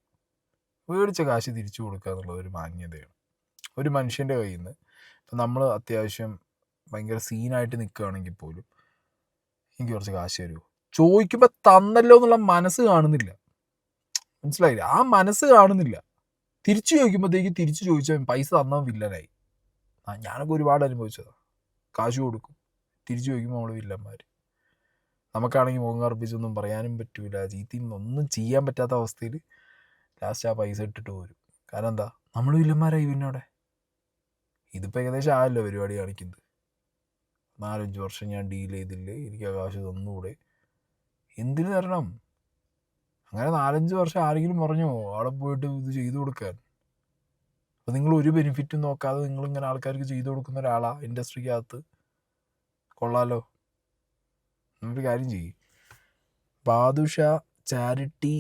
[SPEAKER 1] മേടിച്ച കാശ് തിരിച്ചു കൊടുക്കുക എന്നുള്ളത് ഒരു മാന്യതയാണ് ഒരു മനുഷ്യൻ്റെ കയ്യിൽ നിന്ന്. ഇപ്പം നമ്മൾ അത്യാവശ്യം ഭയങ്കര സീനായിട്ട് നിൽക്കുകയാണെങ്കിൽ പോലും എനിക്ക് കുറച്ച് കാശ് തരുമോ ചോദിക്കുമ്പോൾ തന്നല്ലോ എന്നുള്ള മനസ്സ് കാണുന്നില്ല. മനസ്സിലായില്ല? ആ മനസ്സ് കാണുന്നില്ല. തിരിച്ചു ചോദിക്കുമ്പോഴത്തേക്ക് തിരിച്ചു ചോദിച്ചാൽ പൈസ തന്നവൻ വില്ലനായി. ഞാനൊക്കെ ഒരുപാട് അനുഭവിച്ചതാണ്. കാശ് കൊടുക്കും, തിരിച്ചു ചോദിക്കുമ്പോൾ നമ്മൾ വില്ലന്മാർ. നമുക്കാണെങ്കിൽ മുഖം കറുപ്പിച്ചൊന്നും പറയാനും പറ്റൂല, ചീത്തയും ഒന്നും ചെയ്യാൻ പറ്റാത്ത അവസ്ഥയിൽ ലാസ്റ്റ് ആ പൈസ ഇട്ടിട്ട് പോരും. കാരണം എന്താ? നമ്മൾ വില്ലന്മാരായി പിന്നോടെ. ഇതിപ്പോൾ ഏകദേശം ആയല്ലോ പരിപാടി കാണിക്കുന്നത്. 4-5 വർഷം ഞാൻ ഡീൽ ചെയ്തില്ലേ, എനിക്ക് ആ കാശ് തന്നുകൂടെ? എന്തിനു തരണം? അങ്ങനെ 4-5 വർഷം ആരെങ്കിലും പറഞ്ഞോ അവിടെ പോയിട്ട് ഇത് ചെയ്തു കൊടുക്കാൻ? അപ്പോൾ നിങ്ങൾ ഒരു ബെനിഫിറ്റും നോക്കാതെ നിങ്ങളിങ്ങനെ ആൾക്കാർക്ക് ചെയ്തു കൊടുക്കുന്ന ഒരാളാ ഇൻഡസ്ട്രിക്കകത്ത്. കൊള്ളാലോ. എന്നൊരു കാര്യം ചെയ്യും, ബാദുഷ ചാരിറ്റി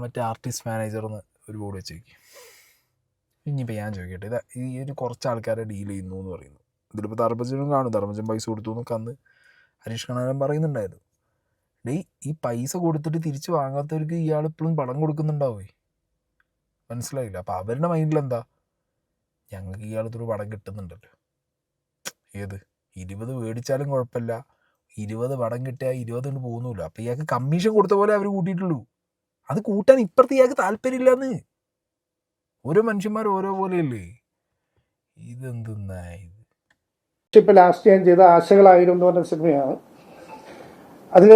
[SPEAKER 1] മറ്റേ ആർട്ടിസ്റ്റ് മാനേജർ എന്ന് ഒരു ബോർഡ് വെച്ചേക്ക്. ഇനിയിപ്പോൾ ഞാൻ ചോദിക്കട്ടെ, ഇത് ഈ ഒരു കുറച്ച് ആൾക്കാരെ ഡീൽ ചെയ്യുന്നു എന്ന് പറയുന്നു. ഇതിലിപ്പോൾ ധർമ്മജനും കാണും, ധർമ്മജൻ പൈസ കൊടുത്തു എന്നൊക്കെ അന്ന് ഹരീഷ് കണാരൻ പറയുന്നുണ്ടായിരുന്നു. ഈ പൈസ കൊടുത്തിട്ട് തിരിച്ച് വാങ്ങാത്തവർക്ക് ഇയാൾ ഇപ്പോഴും പണം കൊടുക്കുന്നുണ്ടാവേ. മനസ്സിലായില്ല? അപ്പോൾ അവരുടെ മൈൻഡിൽ എന്താ? ഞങ്ങൾക്ക് ഇയാളത്തൊരു പണം കിട്ടുന്നുണ്ടല്ലോ. ഏത് 20 മേടിച്ചാലും കുഴപ്പമില്ല, 20 പണം കിട്ടിയാൽ 20 കൊണ്ട് പോകുന്നില്ല. അപ്പോൾ ഇയാൾക്ക് കമ്മീഷൻ കൊടുത്ത പോലെ അവർ കൂട്ടിയിട്ടുള്ളൂ. അത് കൂട്ടാൻ ഇപ്പുറത്ത് ഇയാൾക്ക് താല്പര്യമില്ലെന്ന്. ഓരോ മനുഷ്യന്മാർ ഓരോ പോലെയല്ലേ. ഇതെന്തെന്നാ ഇത്?
[SPEAKER 2] ഇപ്പോൾ ലാസ്റ്റ് ഞാൻ ചെയ്ത ആശകളായിരം എന്ന് പറഞ്ഞ സിനിമയാണ്. അതിൽ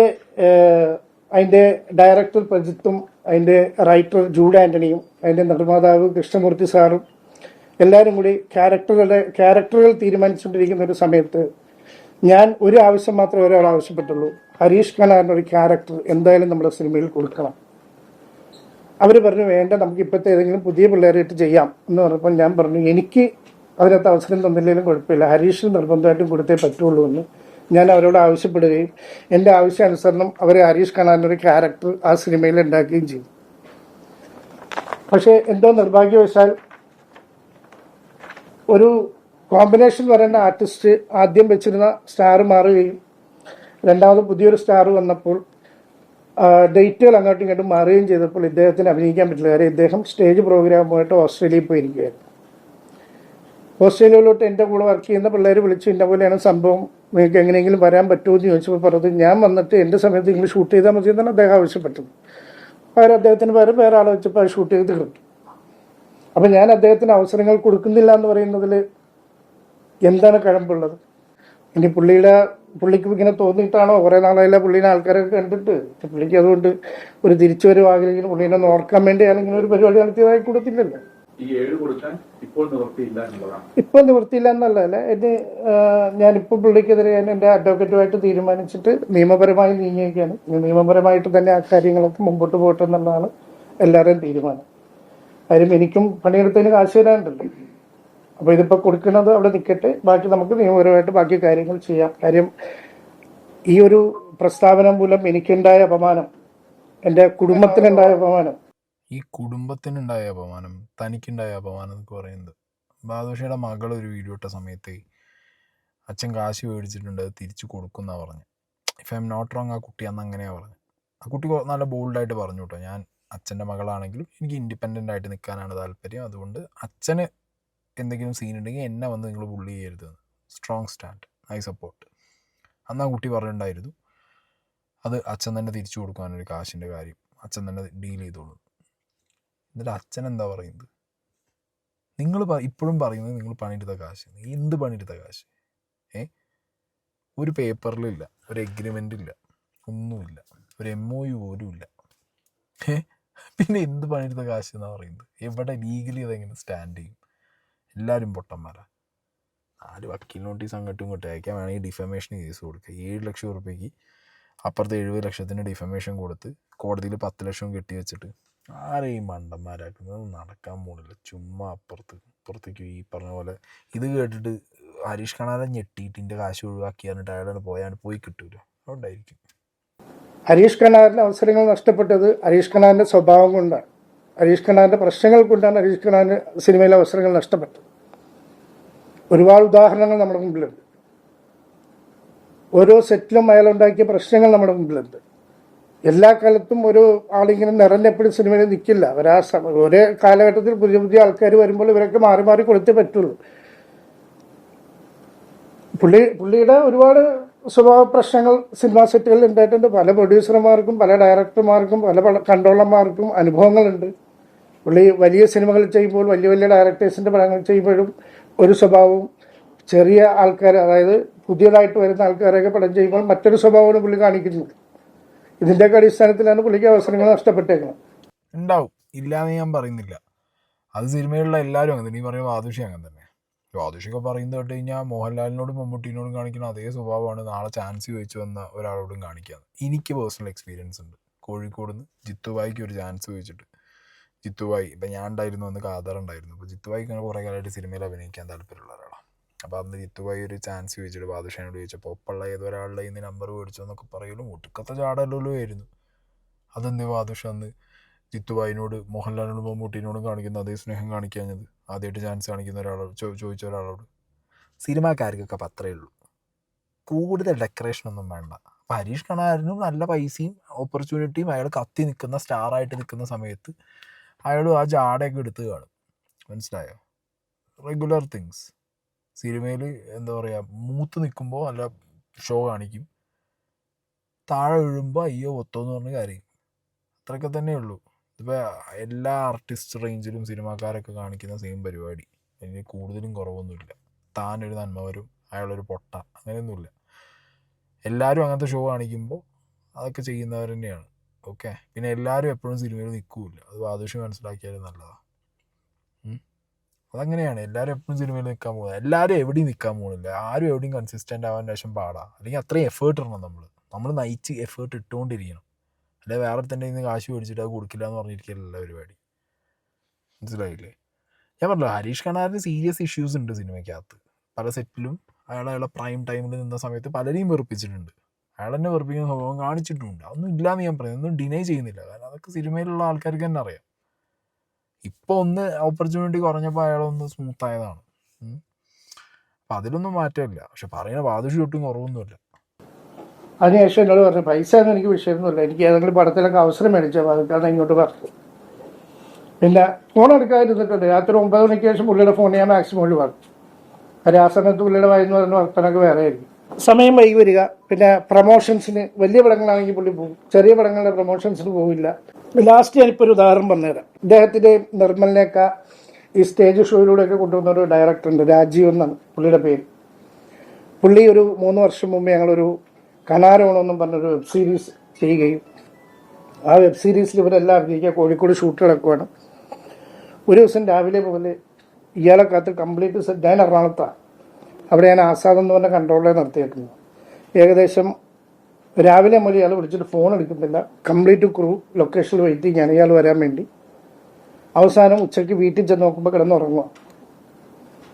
[SPEAKER 2] അതിൻ്റെ ഡയറക്ടർ പ്രജിത്തും അതിൻ്റെ റൈറ്റർ ജൂഡ് ആൻ്റണിയും അതിൻ്റെ നിർമ്മാതാവ് കൃഷ്ണമൂർത്തി സാറും എല്ലാവരും കൂടി ക്യാരക്ടറുകൾ തീരുമാനിച്ചുകൊണ്ടിരിക്കുന്ന ഒരു സമയത്ത് ഞാൻ ഒരു ആവശ്യം മാത്രമേ ഒരാൾ ആവശ്യപ്പെട്ടുള്ളൂ. ഹരീഷ് കണാറിൻ്റെ ഒരു ക്യാരക്ടർ എന്തായാലും നമ്മുടെ സിനിമയിൽ കൊടുക്കണം. അവർ പറഞ്ഞു വേണ്ട, നമുക്ക് ഇപ്പോഴത്തെ ഏതെങ്കിലും പുതിയ പിള്ളേരായിട്ട് ചെയ്യാം എന്ന് പറഞ്ഞപ്പോൾ ഞാൻ പറഞ്ഞു എനിക്ക് അതിനകത്ത് അവസരം തന്നില്ലെങ്കിലും കുഴപ്പമില്ല, ഹരീഷിന് നിർബന്ധമായിട്ടും കൊടുത്തേ പറ്റുള്ളൂ എന്ന് ഞാൻ അവരോട് ആവശ്യപ്പെടുകയും എൻ്റെ ആവശ്യാനുസരണം അവർ ഹരീഷ് കണാറിൻ്റെ ഒരു ക്യാരക്ടർ ആ സിനിമയിൽ ഉണ്ടാക്കുകയും ചെയ്തു. പക്ഷേ എന്തോ നിർഭാഗ്യവശാൽ ഒരു കോമ്പിനേഷൻ വരേണ്ട ആർട്ടിസ്റ്റ് ആദ്യം വെച്ചിരുന്ന സ്റ്റാർ മാറുകയും രണ്ടാമത് പുതിയൊരു സ്റ്റാർ വന്നപ്പോൾ ഡേറ്റുകൾ അങ്ങോട്ടും ഇങ്ങോട്ടും മാറുകയും ചെയ്തപ്പോൾ ഇദ്ദേഹത്തിന് അഭിനയിക്കാൻ പറ്റില്ല. കാര്യം ഇദ്ദേഹം സ്റ്റേജ് പ്രോഗ്രാമുമായിട്ട് ഓസ്ട്രേലിയയിൽ പോയിരിക്കുകയായിരുന്നു. ഓസ്ട്രേലിയയിലോട്ട് എൻ്റെ കൂടെ വർക്ക് ചെയ്യുന്ന പിള്ളേർ വിളിച്ചു, ഇന്ന പോലെയാണ് സംഭവം, നിങ്ങൾക്ക് എങ്ങനെയെങ്കിലും വരാൻ പറ്റുമോ എന്ന് ചോദിച്ചപ്പോൾ പറഞ്ഞത് ഞാൻ വന്നിട്ട് എൻ്റെ സമയത്ത് നിങ്ങൾ ഷൂട്ട് ചെയ്താൽ മതി എന്നാണ് അദ്ദേഹം ആവശ്യപ്പെട്ടത്. അവർ അദ്ദേഹത്തിന് പകരം വേറെ ആളെ വെച്ചപ്പോൾ അത് ഷൂട്ട് ചെയ്ത് കിട്ടും. അപ്പം ഞാൻ അദ്ദേഹത്തിന് അവസരങ്ങൾ കൊടുക്കുന്നില്ല എന്ന് പറയുന്നതിൽ എന്താണ് കഴമ്പുള്ളത്? ഇനി പുള്ളിക്ക് ഇങ്ങനെ തോന്നിയിട്ടാണോ? കുറേ നാളായില്ല പുള്ളീനെ ആൾക്കാരൊക്കെ കണ്ടിട്ട്. പുള്ളിക്ക് അതുകൊണ്ട് ഒരു തിരിച്ചുവരവാകില്ലെങ്കിൽ പുള്ളീനെ ഒന്ന് ഓർക്കാൻ വേണ്ടി ഞാനിങ്ങനെ ഒരു പരിപാടി നടത്തിയതായി കൊടുത്തില്ലല്ലോ. ഇപ്പോൾ നിവൃത്തിയില്ല എന്നല്ല, ഞാനിപ്പോൾ പുള്ളിക്കെതിരെ ഞാൻ എൻ്റെ അഡ്വക്കേറ്റുമായിട്ട് തീരുമാനിച്ചിട്ട് നിയമപരമായി നീങ്ങിയൊക്കെയാണ്. നിയമപരമായിട്ട് തന്നെ ആ കാര്യങ്ങളൊക്കെ മുമ്പോട്ട് പോകട്ടെ എന്നുള്ളതാണ് എല്ലാവരുടെയും തീരുമാനം. കാര്യം എനിക്കും പണിയെടുത്തതിന് കാശ് തരാനുണ്ടല്ലോ. അപ്പോൾ ഇതിപ്പോൾ കൊടുക്കുന്നത് അവിടെ നിൽക്കട്ടെ, ബാക്കി നമുക്ക് നിയമപരമായിട്ട് ബാക്കി കാര്യങ്ങൾ ചെയ്യാം. കാര്യം ഈ ഒരു പ്രസ്താവന മൂലം എനിക്കുണ്ടായ അപമാനം, എൻ്റെ കുടുംബത്തിനുണ്ടായ അപമാനം,
[SPEAKER 1] ഈ കുടുംബത്തിനുണ്ടായ അപമാനം, തനിക്കുണ്ടായ അപമാനം എന്നൊക്കെ പറയുന്നത്, ബാദുഷയുടെ മകൾ ഒരു വീഡിയോ ഇട്ട സമയത്ത് അച്ഛൻ കാശ് മേടിച്ചിട്ടുണ്ട് അത് തിരിച്ചു കൊടുക്കുമെന്നാണ് പറഞ്ഞത്. If I'm not wrong, ആ കുട്ടി അന്ന് അങ്ങനെയാണ് പറഞ്ഞത്. ആ കുട്ടി നല്ല ബോൾഡായിട്ട് പറഞ്ഞു കേട്ടോ, ഞാൻ അച്ഛൻ്റെ മകളാണെങ്കിലും എനിക്ക് ഇൻഡിപെൻഡൻ്റ് ആയിട്ട് നിൽക്കാനാണ് താല്പര്യം, അതുകൊണ്ട് അച്ഛന് എന്തെങ്കിലും സീൻ ഉണ്ടെങ്കിൽ എന്നെ വന്ന് നിങ്ങൾ ബുള്ളി ചെയ്യരുത്, സ്ട്രോങ് സ്റ്റാൻഡ്, ഐ സപ്പോർട്ട്. അന്ന് ആ കുട്ടി പറഞ്ഞിട്ടുണ്ടായിരുന്നു അത് അച്ഛൻ തന്നെ തിരിച്ചു കൊടുക്കാനൊരു കാശിൻ്റെ കാര്യം അച്ഛൻ തന്നെ ഡീൽ ചെയ്തോളൂ. എന്നിട്ട് അച്ഛൻ എന്താ പറയുന്നത്? നിങ്ങൾ ഇപ്പോഴും പറയുന്നത് നിങ്ങൾ പണിയെടുത്ത കാശ്. എന്ത് പണിയെടുത്ത കാശ്? ഒരു പേപ്പറിലില്ല, ഒരു എഗ്രിമെൻ്റ് ഇല്ല, ഒന്നുമില്ല, ഒരു MOU പോലും ഇല്ല. പിന്നെ എന്ത് പണിയെടുത്ത കാശ് എന്നാണ് പറയുന്നത്? എവിടെ ലീഗലി അതെങ്ങനെ സ്റ്റാൻഡ് ചെയ്യും? എല്ലാവരും പൊട്ടന്മാരാ. 4 വക്കീൽ നോട്ടീസ് അങ്ങോട്ടും ഇങ്ങോട്ടും അയക്കാൻ വേണമെങ്കിൽ ഡിഫമേഷൻ കേസ് കൊടുക്കുക. 7 ലക്ഷം റുപ്യക്ക് അപ്പുറത്ത് 70 ലക്ഷത്തിന് ഡിഫമേഷൻ കൊടുത്ത് കോടതിയിൽ 10 ലക്ഷം കെട്ടി വെച്ചിട്ട് ആരെയും മണ്ടന്മാരാക്കുന്നത് നടക്കാൻ പോണില്ല. ചുമ്മാ അപ്പുറത്തേക്ക് ഈ പറഞ്ഞ പോലെ ഇത് കേട്ടിട്ട് ഹരീഷ് കണാരൻ ഞെട്ടിയിട്ട് ഇതിൻ്റെ കാശ് ഒഴിവാക്കി പറഞ്ഞിട്ട് അയാളാണ് പോയി കിട്ടൂല. അതുകൊണ്ടായിരിക്കും
[SPEAKER 2] ഹരീഷ് കണാറിൻ്റെ അവസരങ്ങൾ നഷ്ടപ്പെട്ടത് ഹരീഷ് കണാറിൻ്റെ സ്വഭാവം കൊണ്ടാണ്. ഹരീഷ് കണാറിൻ്റെ പ്രശ്നങ്ങൾ കൊണ്ടാണ് ഹരീഷ് കണാറിന് സിനിമയിലെ അവസരങ്ങൾ നഷ്ടപ്പെട്ടത്. ഒരുപാട് ഉദാഹരണങ്ങൾ നമ്മുടെ മുമ്പിലുണ്ട്. ഓരോ സെറ്റിലും അയാളുണ്ടാക്കിയ പ്രശ്നങ്ങൾ നമ്മുടെ മുമ്പിലുണ്ട്. എല്ലാ കാലത്തും ഒരു ആളിങ്ങനെ നിറഞ്ഞെപ്പോഴും സിനിമയിൽ നിൽക്കില്ല. ഒരേ കാലഘട്ടത്തിൽ പുതിയ പുതിയ ആൾക്കാർ വരുമ്പോൾ ഇവരൊക്കെ മാറി മാറി കൊടുത്തേ പറ്റുള്ളൂ. പുള്ളിയുടെ ഒരുപാട് സ്വഭാവ പ്രശ്നങ്ങൾ സിനിമാ സെറ്റുകളിൽ ഉണ്ടായിട്ടുണ്ട്. പല പ്രൊഡ്യൂസർമാർക്കും പല ഡയറക്ടർമാർക്കും പല കൺട്രോളർമാർക്കും അനുഭവങ്ങളുണ്ട്. പുള്ളി വലിയ സിനിമകൾ ചെയ്യുമ്പോൾ വലിയ വലിയ ഡയറക്ടേഴ്സിൻ്റെ പടങ്ങൾ ചെയ്യുമ്പോഴും ഒരു സ്വഭാവവും, ചെറിയ ആൾക്കാർ അതായത് പുതിയതായിട്ട് വരുന്ന ആൾക്കാരൊക്കെ പടം ചെയ്യുമ്പോൾ മറ്റൊരു സ്വഭാവമാണ് പുള്ളി കാണിക്കുന്നത്. ഇതിൻ്റെയൊക്കെ അടിസ്ഥാനത്തിലാണ് പുള്ളിക്ക് അവസരങ്ങൾ നഷ്ടപ്പെട്ടേക്കുന്നത്.
[SPEAKER 1] ഉണ്ടാവും, ഇല്ലാന്ന് ഞാൻ പറയുന്നില്ല. അത് സിനിമയിലുള്ള എല്ലാവരും അങ്ങനെ തന്നെ. ഈ പറയുമ്പോൾ ആദുഷി അങ്ങനെ തന്നെ. ആദുഷിയൊക്കെ പറയുന്നത് കേട്ട് കഴിഞ്ഞാൽ മോഹൻലാലിനോടും മമ്മൂട്ടിനോടും കാണിക്കുന്ന അതേ സ്വഭാവമാണ് നാളെ ചാൻസ് ചോദിച്ചു വന്ന ഒരാളോടും കാണിക്കുക. എനിക്ക് പേഴ്സണൽ എക്സ്പീരിയൻസ് ഉണ്ട്. കോഴിക്കോട് നിന്ന് ജിത്തുബായിക്ക് ഒരു ചാൻസ് ചോദിച്ചിട്ട് ജിത്തുബായി, ഇപ്പം ഞാൻ ഉണ്ടായിരുന്നു, അന്ന് കാദറുണ്ടായിരുന്നു. അപ്പോൾ ജിത്തുബായിക്ക് അങ്ങനെ കുറേ കാലമായിട്ട് സിനിമയിൽ അഭിനയിക്കാൻ താല്പര്യമുള്ള ഒരാളാണ്. അപ്പോൾ അന്ന് ജിത്തുബായി ഒരു ചാൻസ് ചോദിച്ചിട്ട് ബാദുഷാനോട് ചോദിച്ചപ്പോൾ ഒപ്പുള്ള ഏതൊരാളുടെ ഇന്ന് നമ്പർ മേടിച്ചോ എന്നൊക്കെ പറയലും ഒട്ടുക്കത്തെ ചാടല്ലോ ആയിരുന്നു. അതെന്ത് ബാദുഷ അന്ന് ജിത്തുബായിനോട് മോഹൻലാലിനോടും മമ്മൂട്ടിനോടും കാണിക്കുന്ന അതേ സ്നേഹം കാണിക്കാഞ്ഞത്? ആദ്യമായിട്ട് ചാൻസ് കാണിക്കുന്ന ഒരാളോട് ചോദിച്ച ഒരാളോട്. സിനിമാക്കാർക്കൊക്കെ അപ്പം അത്രയേ ഉള്ളൂ, കൂടുതൽ ഡെക്കറേഷനൊന്നും വേണ്ട. അപ്പം ഹരീഷ് കണാരനും നല്ല പൈസയും ഓപ്പർച്യൂണിറ്റിയും അയാൾ കത്തി നിൽക്കുന്ന സ്റ്റാറായിട്ട് നിൽക്കുന്ന സമയത്ത് അയാൾ ആ ജാടയൊക്കെ എടുത്ത് കാണും. മനസ്സിലായോ? Regular things. സിനിമയിൽ എന്താ പറയുക, മൂത്ത് നിൽക്കുമ്പോൾ നല്ല ഷോ കാണിക്കും, താഴെ വീഴുമ്പോൾ അയ്യോ ഒത്തോന്ന് പറഞ്ഞ് കാര്യം. അത്രയൊക്കെ തന്നെ ഉള്ളൂ. ഇതിപ്പോൾ എല്ലാ ആർട്ടിസ്റ്റ് റേഞ്ചിലും സിനിമാക്കാരൊക്കെ കാണിക്കുന്ന സെയിം പരിപാടി. അതിന് കൂടുതലും കുറവൊന്നുമില്ല. താനൊരു നന്മ വരും, അയാളൊരു പൊട്ട, അങ്ങനെയൊന്നുമില്ല. എല്ലാവരും അങ്ങനത്തെ ഷോ കാണിക്കുമ്പോൾ അതൊക്കെ ചെയ്യുന്നവർ തന്നെയാണ്. ഓക്കെ, പിന്നെ എല്ലാവരും എപ്പോഴും സിനിമയിൽ നിൽക്കില്ല. അത് ആദർശം മനസ്സിലാക്കിയാലും നല്ലതാണ്. അതങ്ങനെയാണ്, എല്ലാവരും എപ്പോഴും സിനിമയിൽ നിൽക്കാൻ പോകുന്നത്. എല്ലാവരും എവിടെയും നിൽക്കാൻ പോകുന്നില്ല. ആരും എവിടെയും കൺസിസ്റ്റൻ്റ് ആവാൻ ശേഷം പാടാം. അല്ലെങ്കിൽ അത്രയും എഫേർട്ട് ഇടണം. നമ്മൾ നയിച്ച് എഫേർട്ട് ഇട്ടുകൊണ്ടിരിക്കണം. അല്ലെങ്കിൽ വേറെ തന്നെ ഇന്ന് കാശ് മേടിച്ചിട്ട് അത് കൊടുക്കില്ല എന്ന് പറഞ്ഞിരിക്കില്ല പരിപാടി. മനസ്സിലായില്ലേ? ഞാൻ പറഞ്ഞല്ലോ, ഹരീഷ് കണാറിന് സീരിയസ് ഇഷ്യൂസ് ഉണ്ട് സിനിമയ്ക്കകത്ത്. പല സെറ്റിലും അയാളെ പ്രൈം ടൈമിൽ നിന്ന സമയത്ത് പലരെയും വെറുപ്പിച്ചിട്ടുണ്ട്. അയാൾ തന്നെ വെറുപ്പിക്കുന്ന സ്വഭാവം കാണിച്ചിട്ടുമുണ്ട്. അതൊന്നും ഇല്ലയെന്ന് ഞാൻ പറയുന്നത്, ഒന്നും ഡിനൈ ചെയ്യുന്നില്ല. കാരണം അതൊക്കെ സിനിമയിലുള്ള ആൾക്കാർക്ക് തന്നെ അറിയാം. ഇപ്പോൾ ഒന്ന് ഓപ്പർച്യൂണിറ്റി കുറഞ്ഞപ്പോൾ അയാളൊന്ന് സ്മൂത്തായതാണ്. അപ്പം അതിലൊന്നും മാറ്റമില്ല. പക്ഷെ പറയുന്ന ബാദുഷി ഒട്ടും കുറവൊന്നുമില്ല.
[SPEAKER 2] അതിനുശേഷം എന്നോട് പറഞ്ഞു, പൈസ ഒന്നും എനിക്ക് വിഷയമൊന്നുമില്ല, എനിക്ക് ഏതെങ്കിലും പടത്തിലൊക്കെ അവസരം മേടിച്ചാൽ അതൊക്കെയാണ് ഇങ്ങോട്ട് പറഞ്ഞു. പിന്നെ ഫോൺ എടുക്കാതിരുന്നിട്ടുണ്ട്. രാത്രി 9 മണിക്ക് ശേഷം പുള്ളിയുടെ ഫോൺ ഞാൻ മാക്സിമം ഒഴിവാക്കും. ആ സമയത്ത് പുള്ളിയുടെ വായിന്ന് പറയുന്ന വർത്തനൊക്കെ വേറെ ആയിരിക്കും. സമയം വൈകി വരിക. പിന്നെ പ്രൊമോഷൻസിന് വലിയ പടങ്ങളാണെങ്കിൽ പുള്ളി പോകും, ചെറിയ പടങ്ങളുടെ പ്രൊമോഷൻസിന് പോവില്ല. ലാസ്റ്റ് ഞാനിപ്പോൾ ഒരു ഉദാഹരണം പറഞ്ഞുതരാം. ഇദ്ദേഹത്തിൻ്റെ നിർമ്മലിനേക്ക ഈ സ്റ്റേജ് ഷോയിലൂടെയൊക്കെ കൊണ്ടുവന്ന ഒരു ഡയറക്ടറുണ്ട്, രാജീവ് എന്നാണ് പുള്ളിയുടെ പേര്. പുള്ളി ഒരു 3 വർഷം മുമ്പ് ഞങ്ങളൊരു കനാരോണമെന്നും പറഞ്ഞൊരു വെബ് സീരീസ് ചെയ്യുകയും ആ വെബ് സീരീസിൽ ഇവരെല്ലാം അഭിനയിക്കുക. കോഴിക്കോട് ഷൂട്ട് കിടക്കുവാണ്. ഒരു ദിവസം രാവിലെ മുതൽ ഇയാളെ കാത്ത് കംപ്ലീറ്റ് സെറ്റ്. ഞാൻ എറണാകുളത്താണ്. അവിടെ ഞാൻ ആസാദ് എന്ന് പറഞ്ഞ കൺട്രോളറെ നിർത്തിയേക്കുന്നത്. ഏകദേശം രാവിലെ മുതൽ ഇയാൾ വിളിച്ചിട്ട് ഫോൺ എടുക്കുന്നില്ല. കംപ്ലീറ്റ് ക്രൂ ലൊക്കേഷനിൽ വെയിറ്റിംഗ് ആണ് ഇയാൾ വരാൻ വേണ്ടി. അവസാനം ഉച്ചയ്ക്ക് വീട്ടിൽ ചെന്ന് നോക്കുമ്പോൾ കിടന്നുറങ്ങുക.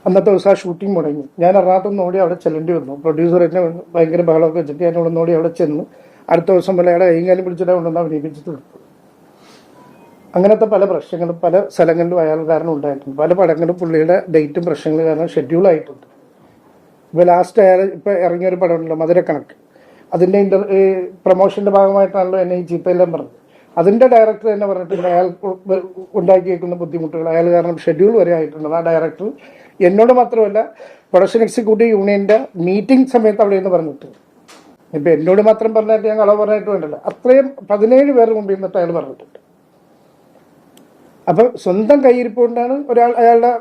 [SPEAKER 2] അന്നത്തെ ദിവസം ആ ഷൂട്ടിംഗ് മുടങ്ങി. ഞാൻ എറണാകുളത്ത് നിന്ന് ഓടി അവിടെ ചെല്ലേണ്ടി വന്നു. പ്രൊഡ്യൂസർ എന്നെ ഭയങ്കര ബഹളമൊക്കെ വെച്ചിട്ട് ഞാൻ ഇവിടെ ഓടി അവിടെ ചെന്ന് അടുത്ത ദിവസം പോലെ അയാളെ കൈകാലം പിടിച്ചിട്ട് കൊണ്ടുവന്ന് അഭിനയിപ്പിച്ചിട്ട് കൊടുത്തു. അങ്ങനത്തെ പല പ്രശ്നങ്ങളും പല സ്ഥലങ്ങളിലും അയാൾ കാരണം ഉണ്ടായിട്ടുണ്ട്. പല പടങ്ങളും പുള്ളിയുടെ ഡേറ്റും പ്രശ്നങ്ങൾ കാരണം ഷെഡ്യൂളായിട്ടുണ്ട്. ഇപ്പോൾ ലാസ്റ്റ് അയാൾ ഇപ്പോൾ ഇറങ്ങിയൊരു പടമുണ്ടല്ലോ മധുരക്കണക്ക്, അതിൻ്റെ പ്രൊമോഷൻ്റെ ഭാഗമായിട്ടാണല്ലോ എന്നെ ഈ ചീത്തയെല്ലാം പറഞ്ഞത്. അതിൻ്റെ ഡയറക്ടർ തന്നെ പറഞ്ഞിട്ടുണ്ട് അയാൾ ഉണ്ടാക്കി വയ്ക്കുന്ന ബുദ്ധിമുട്ടുകൾ അയാൾ കാരണം ഷെഡ്യൂൾ വരെ ആയിട്ടുണ്ട്. ആ ഡയറക്ടർ എന്നോട് മാത്രമല്ല പ്രൊഡക്ഷൻ എക്സിക്യൂട്ടീവ് യൂണിയൻ്റെ മീറ്റിംഗ് സമയത്ത് അവിടെ നിന്ന് പറഞ്ഞിട്ടുണ്ട്. ഇപ്പം എന്നോട് മാത്രം പറഞ്ഞിട്ട് ഞാൻ കളവ് പറഞ്ഞിട്ട് വേണ്ടല്ലോ, അത്രയും 17 പേർ മുമ്പിൽ നിന്നിട്ട് അയാൾ പറഞ്ഞിട്ടുണ്ട്. അപ്പം സ്വന്തം കയ്യിരിപ്പ് കൊണ്ടാണ് അയാളുടെ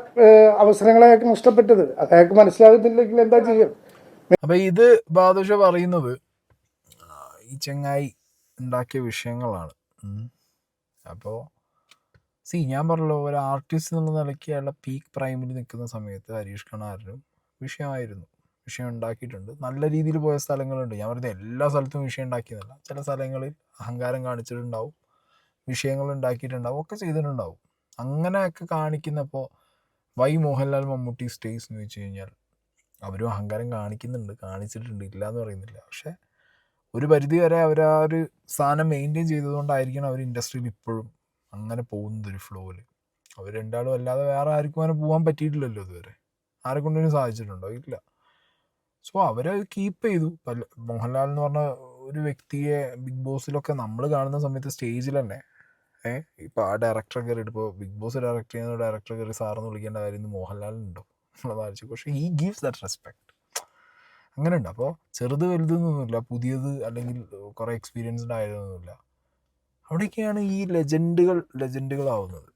[SPEAKER 2] അവസരങ്ങളെയൊക്കെ നഷ്ടപ്പെട്ടത്. അയാൾക്ക് മനസ്സിലാകുന്നില്ലെങ്കിൽ എന്താ ചെയ്യുക?
[SPEAKER 1] അപ്പം ഇത് ബാദുഷ പറയുന്നത് ഈ ചെങ്ങായി ഉണ്ടാക്കിയ വിഷയങ്ങളാണ്. അപ്പോൾ ഞാൻ പറഞ്ഞല്ലോ, ഒരു ആർട്ടിസ്റ്റ് എന്നുള്ള നിലയ്ക്ക് അയാളുടെ പീക്ക് പ്രൈമിൽ നിൽക്കുന്ന സമയത്ത് ഹരീഷ് കണാരനും വിഷയമായിരുന്നു, വിഷയം ഉണ്ടാക്കിയിട്ടുണ്ട്. നല്ല രീതിയിൽ പോയ സ്ഥലങ്ങളുണ്ട്. ഞാൻ പറയുന്നത് എല്ലാ സ്ഥലത്തും വിഷയം ഉണ്ടാക്കിയതല്ല. ചില സ്ഥലങ്ങളിൽ അഹങ്കാരം കാണിച്ചിട്ടുണ്ടാവും, വിഷയങ്ങൾ ഉണ്ടാക്കിയിട്ടുണ്ടാവും, ഒക്കെ ചെയ്തിട്ടുണ്ടാവും. അങ്ങനെയൊക്കെ കാണിക്കുന്നപ്പോൾ വൈ മോഹൻലാൽ മമ്മൂട്ടി സ്റ്റേസ് എന്ന് വെച്ച് കഴിഞ്ഞാൽ അവരും അഹങ്കാരം കാണിക്കുന്നുണ്ട്, കാണിച്ചിട്ടുണ്ട്, ഇല്ല എന്ന് പറയുന്നില്ല. പക്ഷേ ഒരു പരിധി വരെ അവർ ആ ഒരു സ്ഥാനം മെയിൻറ്റെയിൻ ചെയ്തതുകൊണ്ടായിരിക്കണം അവർ ഇൻഡസ്ട്രിയിൽ ഇപ്പോഴും അങ്ങനെ പോകുന്നത് ഒരു ഫ്ലോയിൽ. അവർ രണ്ടാളും അല്ലാതെ വേറെ ആർക്കും അങ്ങനെ പോകാൻ പറ്റിയിട്ടില്ലല്ലോ ഇതുവരെ. ആരെ കൊണ്ടൊന്നും സാധിച്ചിട്ടുണ്ടോ? ഇല്ല. സോ അവരത് കീപ്പ് ചെയ്തു. മോഹൻലാൽ എന്ന് പറഞ്ഞ ഒരു വ്യക്തിയെ ബിഗ് ബോസിലൊക്കെ നമ്മൾ കാണുന്ന സമയത്ത് സ്റ്റേജിൽ തന്നെ ഇപ്പോൾ ആ ഡയറക്ടറെ കയറിയിട്ട്, ഇപ്പോൾ ബിഗ് ബോസ് ഡയറക്ടർ ചെയ്യുന്ന ഡയറക്ടറെ കയറി സാറെന്ന് വിളിക്കേണ്ട കാര്യം ഇന്ന് മോഹൻലാലിനുണ്ടോ എന്നുള്ളത് ആലോചിച്ചു. പക്ഷേ ഈ ഗീവ്സ് ദാറ്റ് റെസ്പെക്ട്. അങ്ങനെ ഉണ്ട്. അപ്പോൾ ചെറുത് വലുതെന്നൊന്നുമില്ല, പുതിയത് അല്ലെങ്കിൽ കുറേ എക്സ്പീരിയൻസ്ഡ് ആയതൊന്നുമില്ല. അവിടെയൊക്കെയാണ് ഈ ലെജൻഡുകളാവുന്നത്.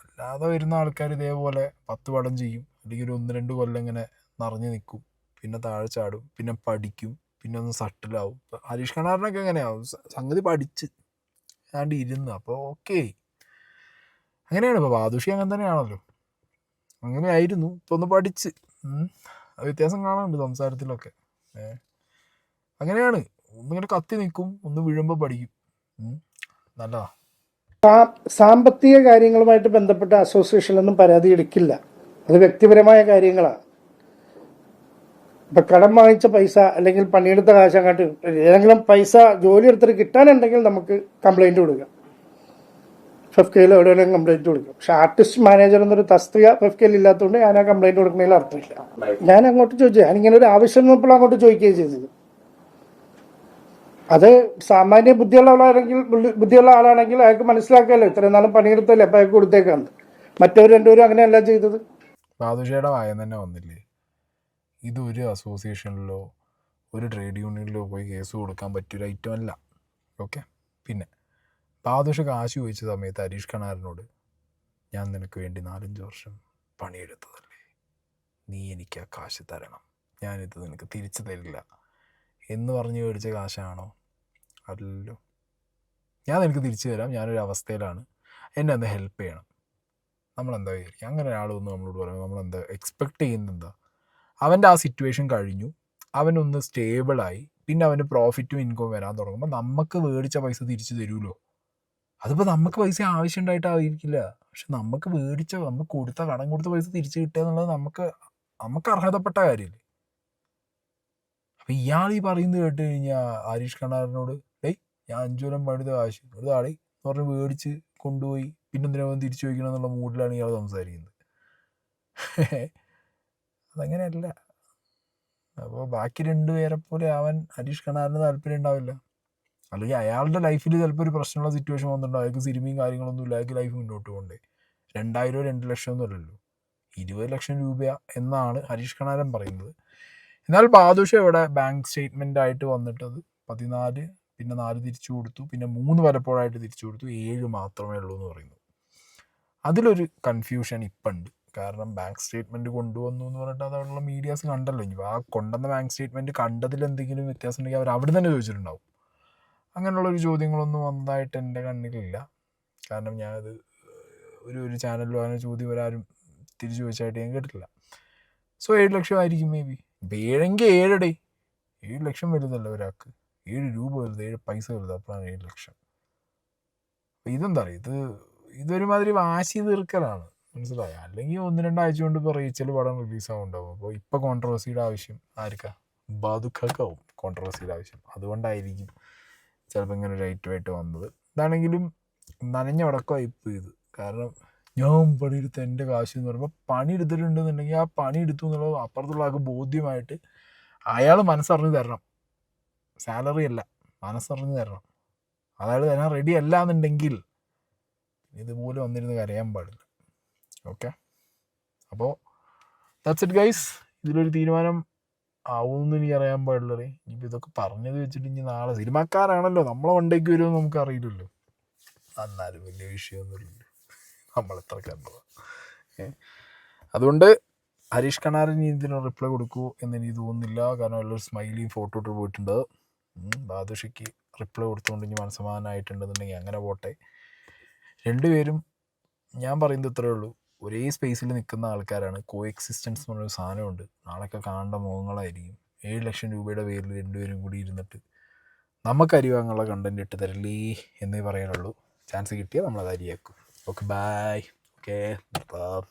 [SPEAKER 1] അല്ലാതെ വരുന്ന ആൾക്കാർ ഇതേപോലെ 10 പടം ചെയ്യും, അല്ലെങ്കിൽ ഒരു 1-2 കൊല്ലം ഇങ്ങനെ നിറഞ്ഞു നിൽക്കും, പിന്നെ താഴെ ചാടും, പിന്നെ പഠിക്കും, പിന്നെ ഒന്ന് സട്ടിലാവും. ഹരീഷ് കണാറിനൊക്കെ എങ്ങനെയാവും, സംഗതി പഠിച്ച് ആണ്ട് ഇരുന്ന്, അപ്പോൾ ഓക്കെ. അങ്ങനെയാണ് ഇപ്പോൾ ബാദുഷി അങ്ങനെ തന്നെയാണല്ലോ. അങ്ങനെ ആയിരുന്നു, ഇപ്പോൾ ഒന്ന് പഠിച്ച് വ്യത്യാസം കാണാനുണ്ട് സംസാരത്തിലൊക്കെ. അങ്ങനെയാണ്. ഒന്നിങ്ങനെ കത്തി നിൽക്കും, ഒന്ന് വീഴുമ്പോൾ പഠിക്കും. നല്ലതാ.
[SPEAKER 2] സാമ്പത്തിക കാര്യങ്ങളുമായിട്ട് ബന്ധപ്പെട്ട അസോസിയേഷനിലൊന്നും പരാതി എടുക്കില്ല. അത് വ്യക്തിപരമായ കാര്യങ്ങളാണ്. ഇപ്പം കടം വാങ്ങിച്ച പൈസ അല്ലെങ്കിൽ പണിയെടുത്ത കാശ് അങ്ങോട്ട് ഏതെങ്കിലും പൈസ ജോലി എടുത്തിട്ട് കിട്ടാനുണ്ടെങ്കിൽ നമുക്ക് കംപ്ലൈൻറ്റ് കൊടുക്കാം. FEFCAയിൽ എവിടെയെങ്കിലും കംപ്ലൈൻറ്റ് കൊടുക്കും. പക്ഷെ ആർട്ടിസ്റ്റ് മാനേജർ എന്നൊരു തസ്തിക FEFCAയിൽ ഇല്ലാത്തതുകൊണ്ട് ഞാൻ ആ കംപ്ലൈൻറ്റ് കൊടുക്കുന്നതിൽ അർത്ഥമില്ല. ഞാൻ അങ്ങോട്ട് ചോദിച്ചു, ഞാനിങ്ങനെ ഒരു ആവശ്യം വന്നപ്പോൾ അങ്ങോട്ട് ചോദിക്കുകയും ചെയ്തത്. അത് സാമാന്യ ബുദ്ധിയുള്ള ആളാണെങ്കിൽ അയാൾക്ക് മനസ്സിലാക്കാമല്ലോ, ഇത്രയും നാളും പണിയെടുത്തല്ലേ, അപ്പം അയാൾക്ക് കൊടുത്തേക്കാണ്. മറ്റവർ രണ്ടുപേരും അങ്ങനെയല്ല ചെയ്തത്.
[SPEAKER 1] ബാദുഷയുടെ വായം തന്നെ വന്നില്ലേ, ഇതൊരു അസോസിയേഷനിലോ ഒരു ട്രേഡ് യൂണിയനിലോ പോയി കേസ് കൊടുക്കാൻ പറ്റിയൊരു ഐറ്റം അല്ല. ഓക്കെ. പിന്നെ ബാദുഷ കാശ് ചോദിച്ച സമയത്ത് ഹരീഷ് കണാറിനോട്, ഞാൻ നിനക്ക് വേണ്ടി 4-5 വർഷം പണിയെടുത്തതല്ലേ, നീ എനിക്ക് ആ കാശ് തരണം, ഞാനിത് നിനക്ക് തിരിച്ചു തരില്ല എന്ന് പറഞ്ഞ് മേടിച്ച കാശാണോ? അല്ലല്ലോ. ഞാൻ നിനക്ക് തിരിച്ചു തരാം, ഞാനൊരു അവസ്ഥയിലാണ്, എന്നെ ഒന്ന് ഹെൽപ്പ് ചെയ്യണം. നമ്മളെന്താ വിചാരിക്കുക? അങ്ങനെ ഒരാളൊന്ന് നമ്മളോട് പറയുമ്പോൾ നമ്മളെന്താ എക്സ്പെക്റ്റ് ചെയ്യുന്നത്? എന്താ, അവൻ്റെ ആ സിറ്റുവേഷൻ കഴിഞ്ഞു, അവനൊന്ന് സ്റ്റേബിളായി, പിന്നെ അവന് പ്രോഫിറ്റും ഇൻകവും വരാൻ തുടങ്ങുമ്പോൾ നമുക്ക് മേടിച്ച പൈസ തിരിച്ചു തരുമല്ലോ. അതിപ്പോൾ നമുക്ക് പൈസ ആവശ്യം ഉണ്ടായിട്ടായിരിക്കില്ല, പക്ഷെ നമുക്ക് കൊടുത്ത കടം കൊടുത്ത പൈസ തിരിച്ചു കിട്ടുക എന്നുള്ളത് നമുക്ക് അർഹതപ്പെട്ട കാര്യമല്ലേ. അപ്പം ഇയാൾ ഈ പറയുന്നത് കേട്ട് കഴിഞ്ഞാൽ ഹരീഷ് കണാറിനോട്, ഞാൻ 5 കൊല്ലം പണിത കാശ് ഒരു താളി എന്ന് പറഞ്ഞ് മേടിച്ച് കൊണ്ടുപോയി പിന്നെ എന്തിനാ തിരിച്ചു ചോദിക്കണം എന്നുള്ള മൂഡിലാണ് ഇയാൾ സംസാരിക്കുന്നത്. അതങ്ങനെയല്ല. അപ്പോൾ ബാക്കി 2 പേരെ പോലെ അവൻ ഹരീഷ് കണാറിന് താല്പര്യം ഉണ്ടാവില്ല. അല്ലെങ്കിൽ അയാളുടെ ലൈഫിൽ ചിലപ്പോൾ ഒരു പ്രശ്നമുള്ള സിറ്റുവേഷൻ വന്നിട്ടുണ്ടോ, അയാൾക്ക് സിനിമയും കാര്യങ്ങളൊന്നും ഇല്ല, അയാൾക്ക് ലൈഫ് മുന്നോട്ട് പോകണ്ടേ. 2000 2 ലക്ഷം ഒന്നും അല്ലല്ലോ, 20 ലക്ഷം രൂപ എന്നാണ് ഹരീഷ് കണാരൻ പറയുന്നത്. എന്നാൽ ബാദുഷ ഇവിടെ ബാങ്ക് സ്റ്റേറ്റ്മെൻ്റ് ആയിട്ട് വന്നിട്ടത് 14, പിന്നെ 4 തിരിച്ചു കൊടുത്തു, പിന്നെ 3 പലപ്പോഴായിട്ട് തിരിച്ചു കൊടുത്തു, 7 മാത്രമേ ഉള്ളൂ എന്ന് പറയുന്നു. അതിലൊരു കൺഫ്യൂഷൻ ഇപ്പം ഉണ്ട്. കാരണം ബാങ്ക് സ്റ്റേറ്റ്മെൻറ്റ് കൊണ്ടുവന്നു എന്ന് പറഞ്ഞിട്ട് അതുള്ള മീഡിയാസ് കണ്ടല്ലോ. ഇനി ആ കൊണ്ടുവന്ന ബാങ്ക് സ്റ്റേറ്റ്മെൻറ്റ് കണ്ടതിൽ എന്തെങ്കിലും വ്യത്യാസം ഉണ്ടെങ്കിൽ അവർ അവിടെ തന്നെ ചോദിച്ചിട്ടുണ്ടാവും. അങ്ങനെയുള്ളൊരു ചോദ്യങ്ങളൊന്നും വന്നതായിട്ട് എൻ്റെ കണ്ണിലില്ല. കാരണം ഞാനത് ഒരു ചാനലിലോ അങ്ങനെ ചോദ്യം വരാരും തിരിച്ചു ചോദിച്ചായിട്ട് ഞാൻ കേട്ടിട്ടില്ല. സോ 7 ലക്ഷം ആയിരിക്കും മേ ബി. ഇപ്പം 7 7 ലക്ഷം വലുതല്ല ഒരാൾക്ക്, 7 രൂപ വലുത്, 7 പൈസ വലുത്, അപ്പോഴാണ് 7 ലക്ഷം. അപ്പം ഇതെന്താ പറയുക, ഇതൊരുമാതിരി വാശി തീർക്കലാണ്, മനസ്സിലായോ? അല്ലെങ്കിൽ 1-2 ആഴ്ച കൊണ്ട് ഇപ്പോൾ റീച്ചൽ പടം റിലീസാവുണ്ടാവും. അപ്പോൾ ഇപ്പോൾ കോൺട്രവേഴ്സിയുടെ ആവശ്യം ആർക്കാ? ബാദുക്കാവും കോൺട്രവേഴ്സിയുടെ ആവശ്യം. അതുകൊണ്ടായിരിക്കും ചിലപ്പോൾ ഇങ്ങനെ ഒരു ഐറ്റമായിട്ട് വന്നത്. ഇതാണെങ്കിലും നനഞ്ഞ ഉടക്കമായി ഇപ്പോൾ ഇത്. കാരണം ഞാൻ പണിയെടുത്ത് എൻ്റെ കാശ് എന്ന് പറയുമ്പോൾ പണി എടുത്തിട്ടുണ്ടെന്നുണ്ടെങ്കിൽ ആ പണി എടുത്തു എന്നുള്ളത് അപ്പുറത്തുള്ള ആൾക്ക് ബോധ്യമായിട്ട് അയാൾ മനസ്സറിഞ്ഞ് തരണം. സാലറി അല്ല, മനസ്സറിഞ്ഞ് തരണം. അതായത് തരാൻ റെഡി അല്ല എന്നുണ്ടെങ്കിൽ ഇതുപോലെ വന്നിരുന്ന് കരയാൻ പാടില്ല. ഓക്കെ. അപ്പോൾ ദാറ്റ്സ് ഇറ്റ് ഗൈസ്. ഇതിലൊരു തീരുമാനം ആവുമെന്ന് എനിക്ക് അറിയാൻ പാടില്ലേ. ഇനിയിപ്പോൾ ഇതൊക്കെ പറഞ്ഞത് വെച്ചിട്ട് ഇനി നാളെ സിനിമാക്കാരാണല്ലോ, നമ്മളെ വണ്ടേക്ക് വരുമെന്ന് നമുക്ക് അറിയില്ലല്ലോ. എന്നാലും വലിയ വിഷയമൊന്നുമില്ലല്ലോ, നമ്മളെത്ര കണ്ടതാണ്. അതുകൊണ്ട് ഹരീഷ് കണാറിന് ഇതിന് റിപ്ലൈ കൊടുക്കൂ എന്നെനിക്ക് തോന്നുന്നില്ല. കാരണം എല്ലാവരും സ്മൈലിയും ഫോട്ടോ ഇട്ട് പോയിട്ടുണ്ട്. ബാദുഷയ്ക്ക് റിപ്ലൈ കൊടുത്തുകൊണ്ട് ഇനി മനസ്സമാധാനമായിട്ടുണ്ടെന്നുണ്ടെങ്കിൽ അങ്ങനെ പോട്ടെ. 2 പേരും ഞാൻ പറയുന്നത് ഇത്രയേ ഉള്ളൂ, ഒരേ സ്പേസിൽ നിൽക്കുന്ന ആൾക്കാരാണ്. കോ എക്സിസ്റ്റൻസ് എന്ന് പറഞ്ഞൊരു സാധനമുണ്ട്. നാളെയൊക്കെ കാണേണ്ട മുഖങ്ങളായിരിക്കും. 7 ലക്ഷം രൂപയുടെ പേരിൽ രണ്ടുപേരും കൂടി ഇരുന്നിട്ട് നമുക്ക് അരി വാങ്ങാനുള്ള കണ്ടന്റ് ഇട്ട് തരില്ലേ എന്നേ പറയാനുള്ളൂ. ചാൻസ് കിട്ടിയാൽ നമ്മളത് അരിയാക്കും. Okay, by. ഓക്കെ, നിർത്താം.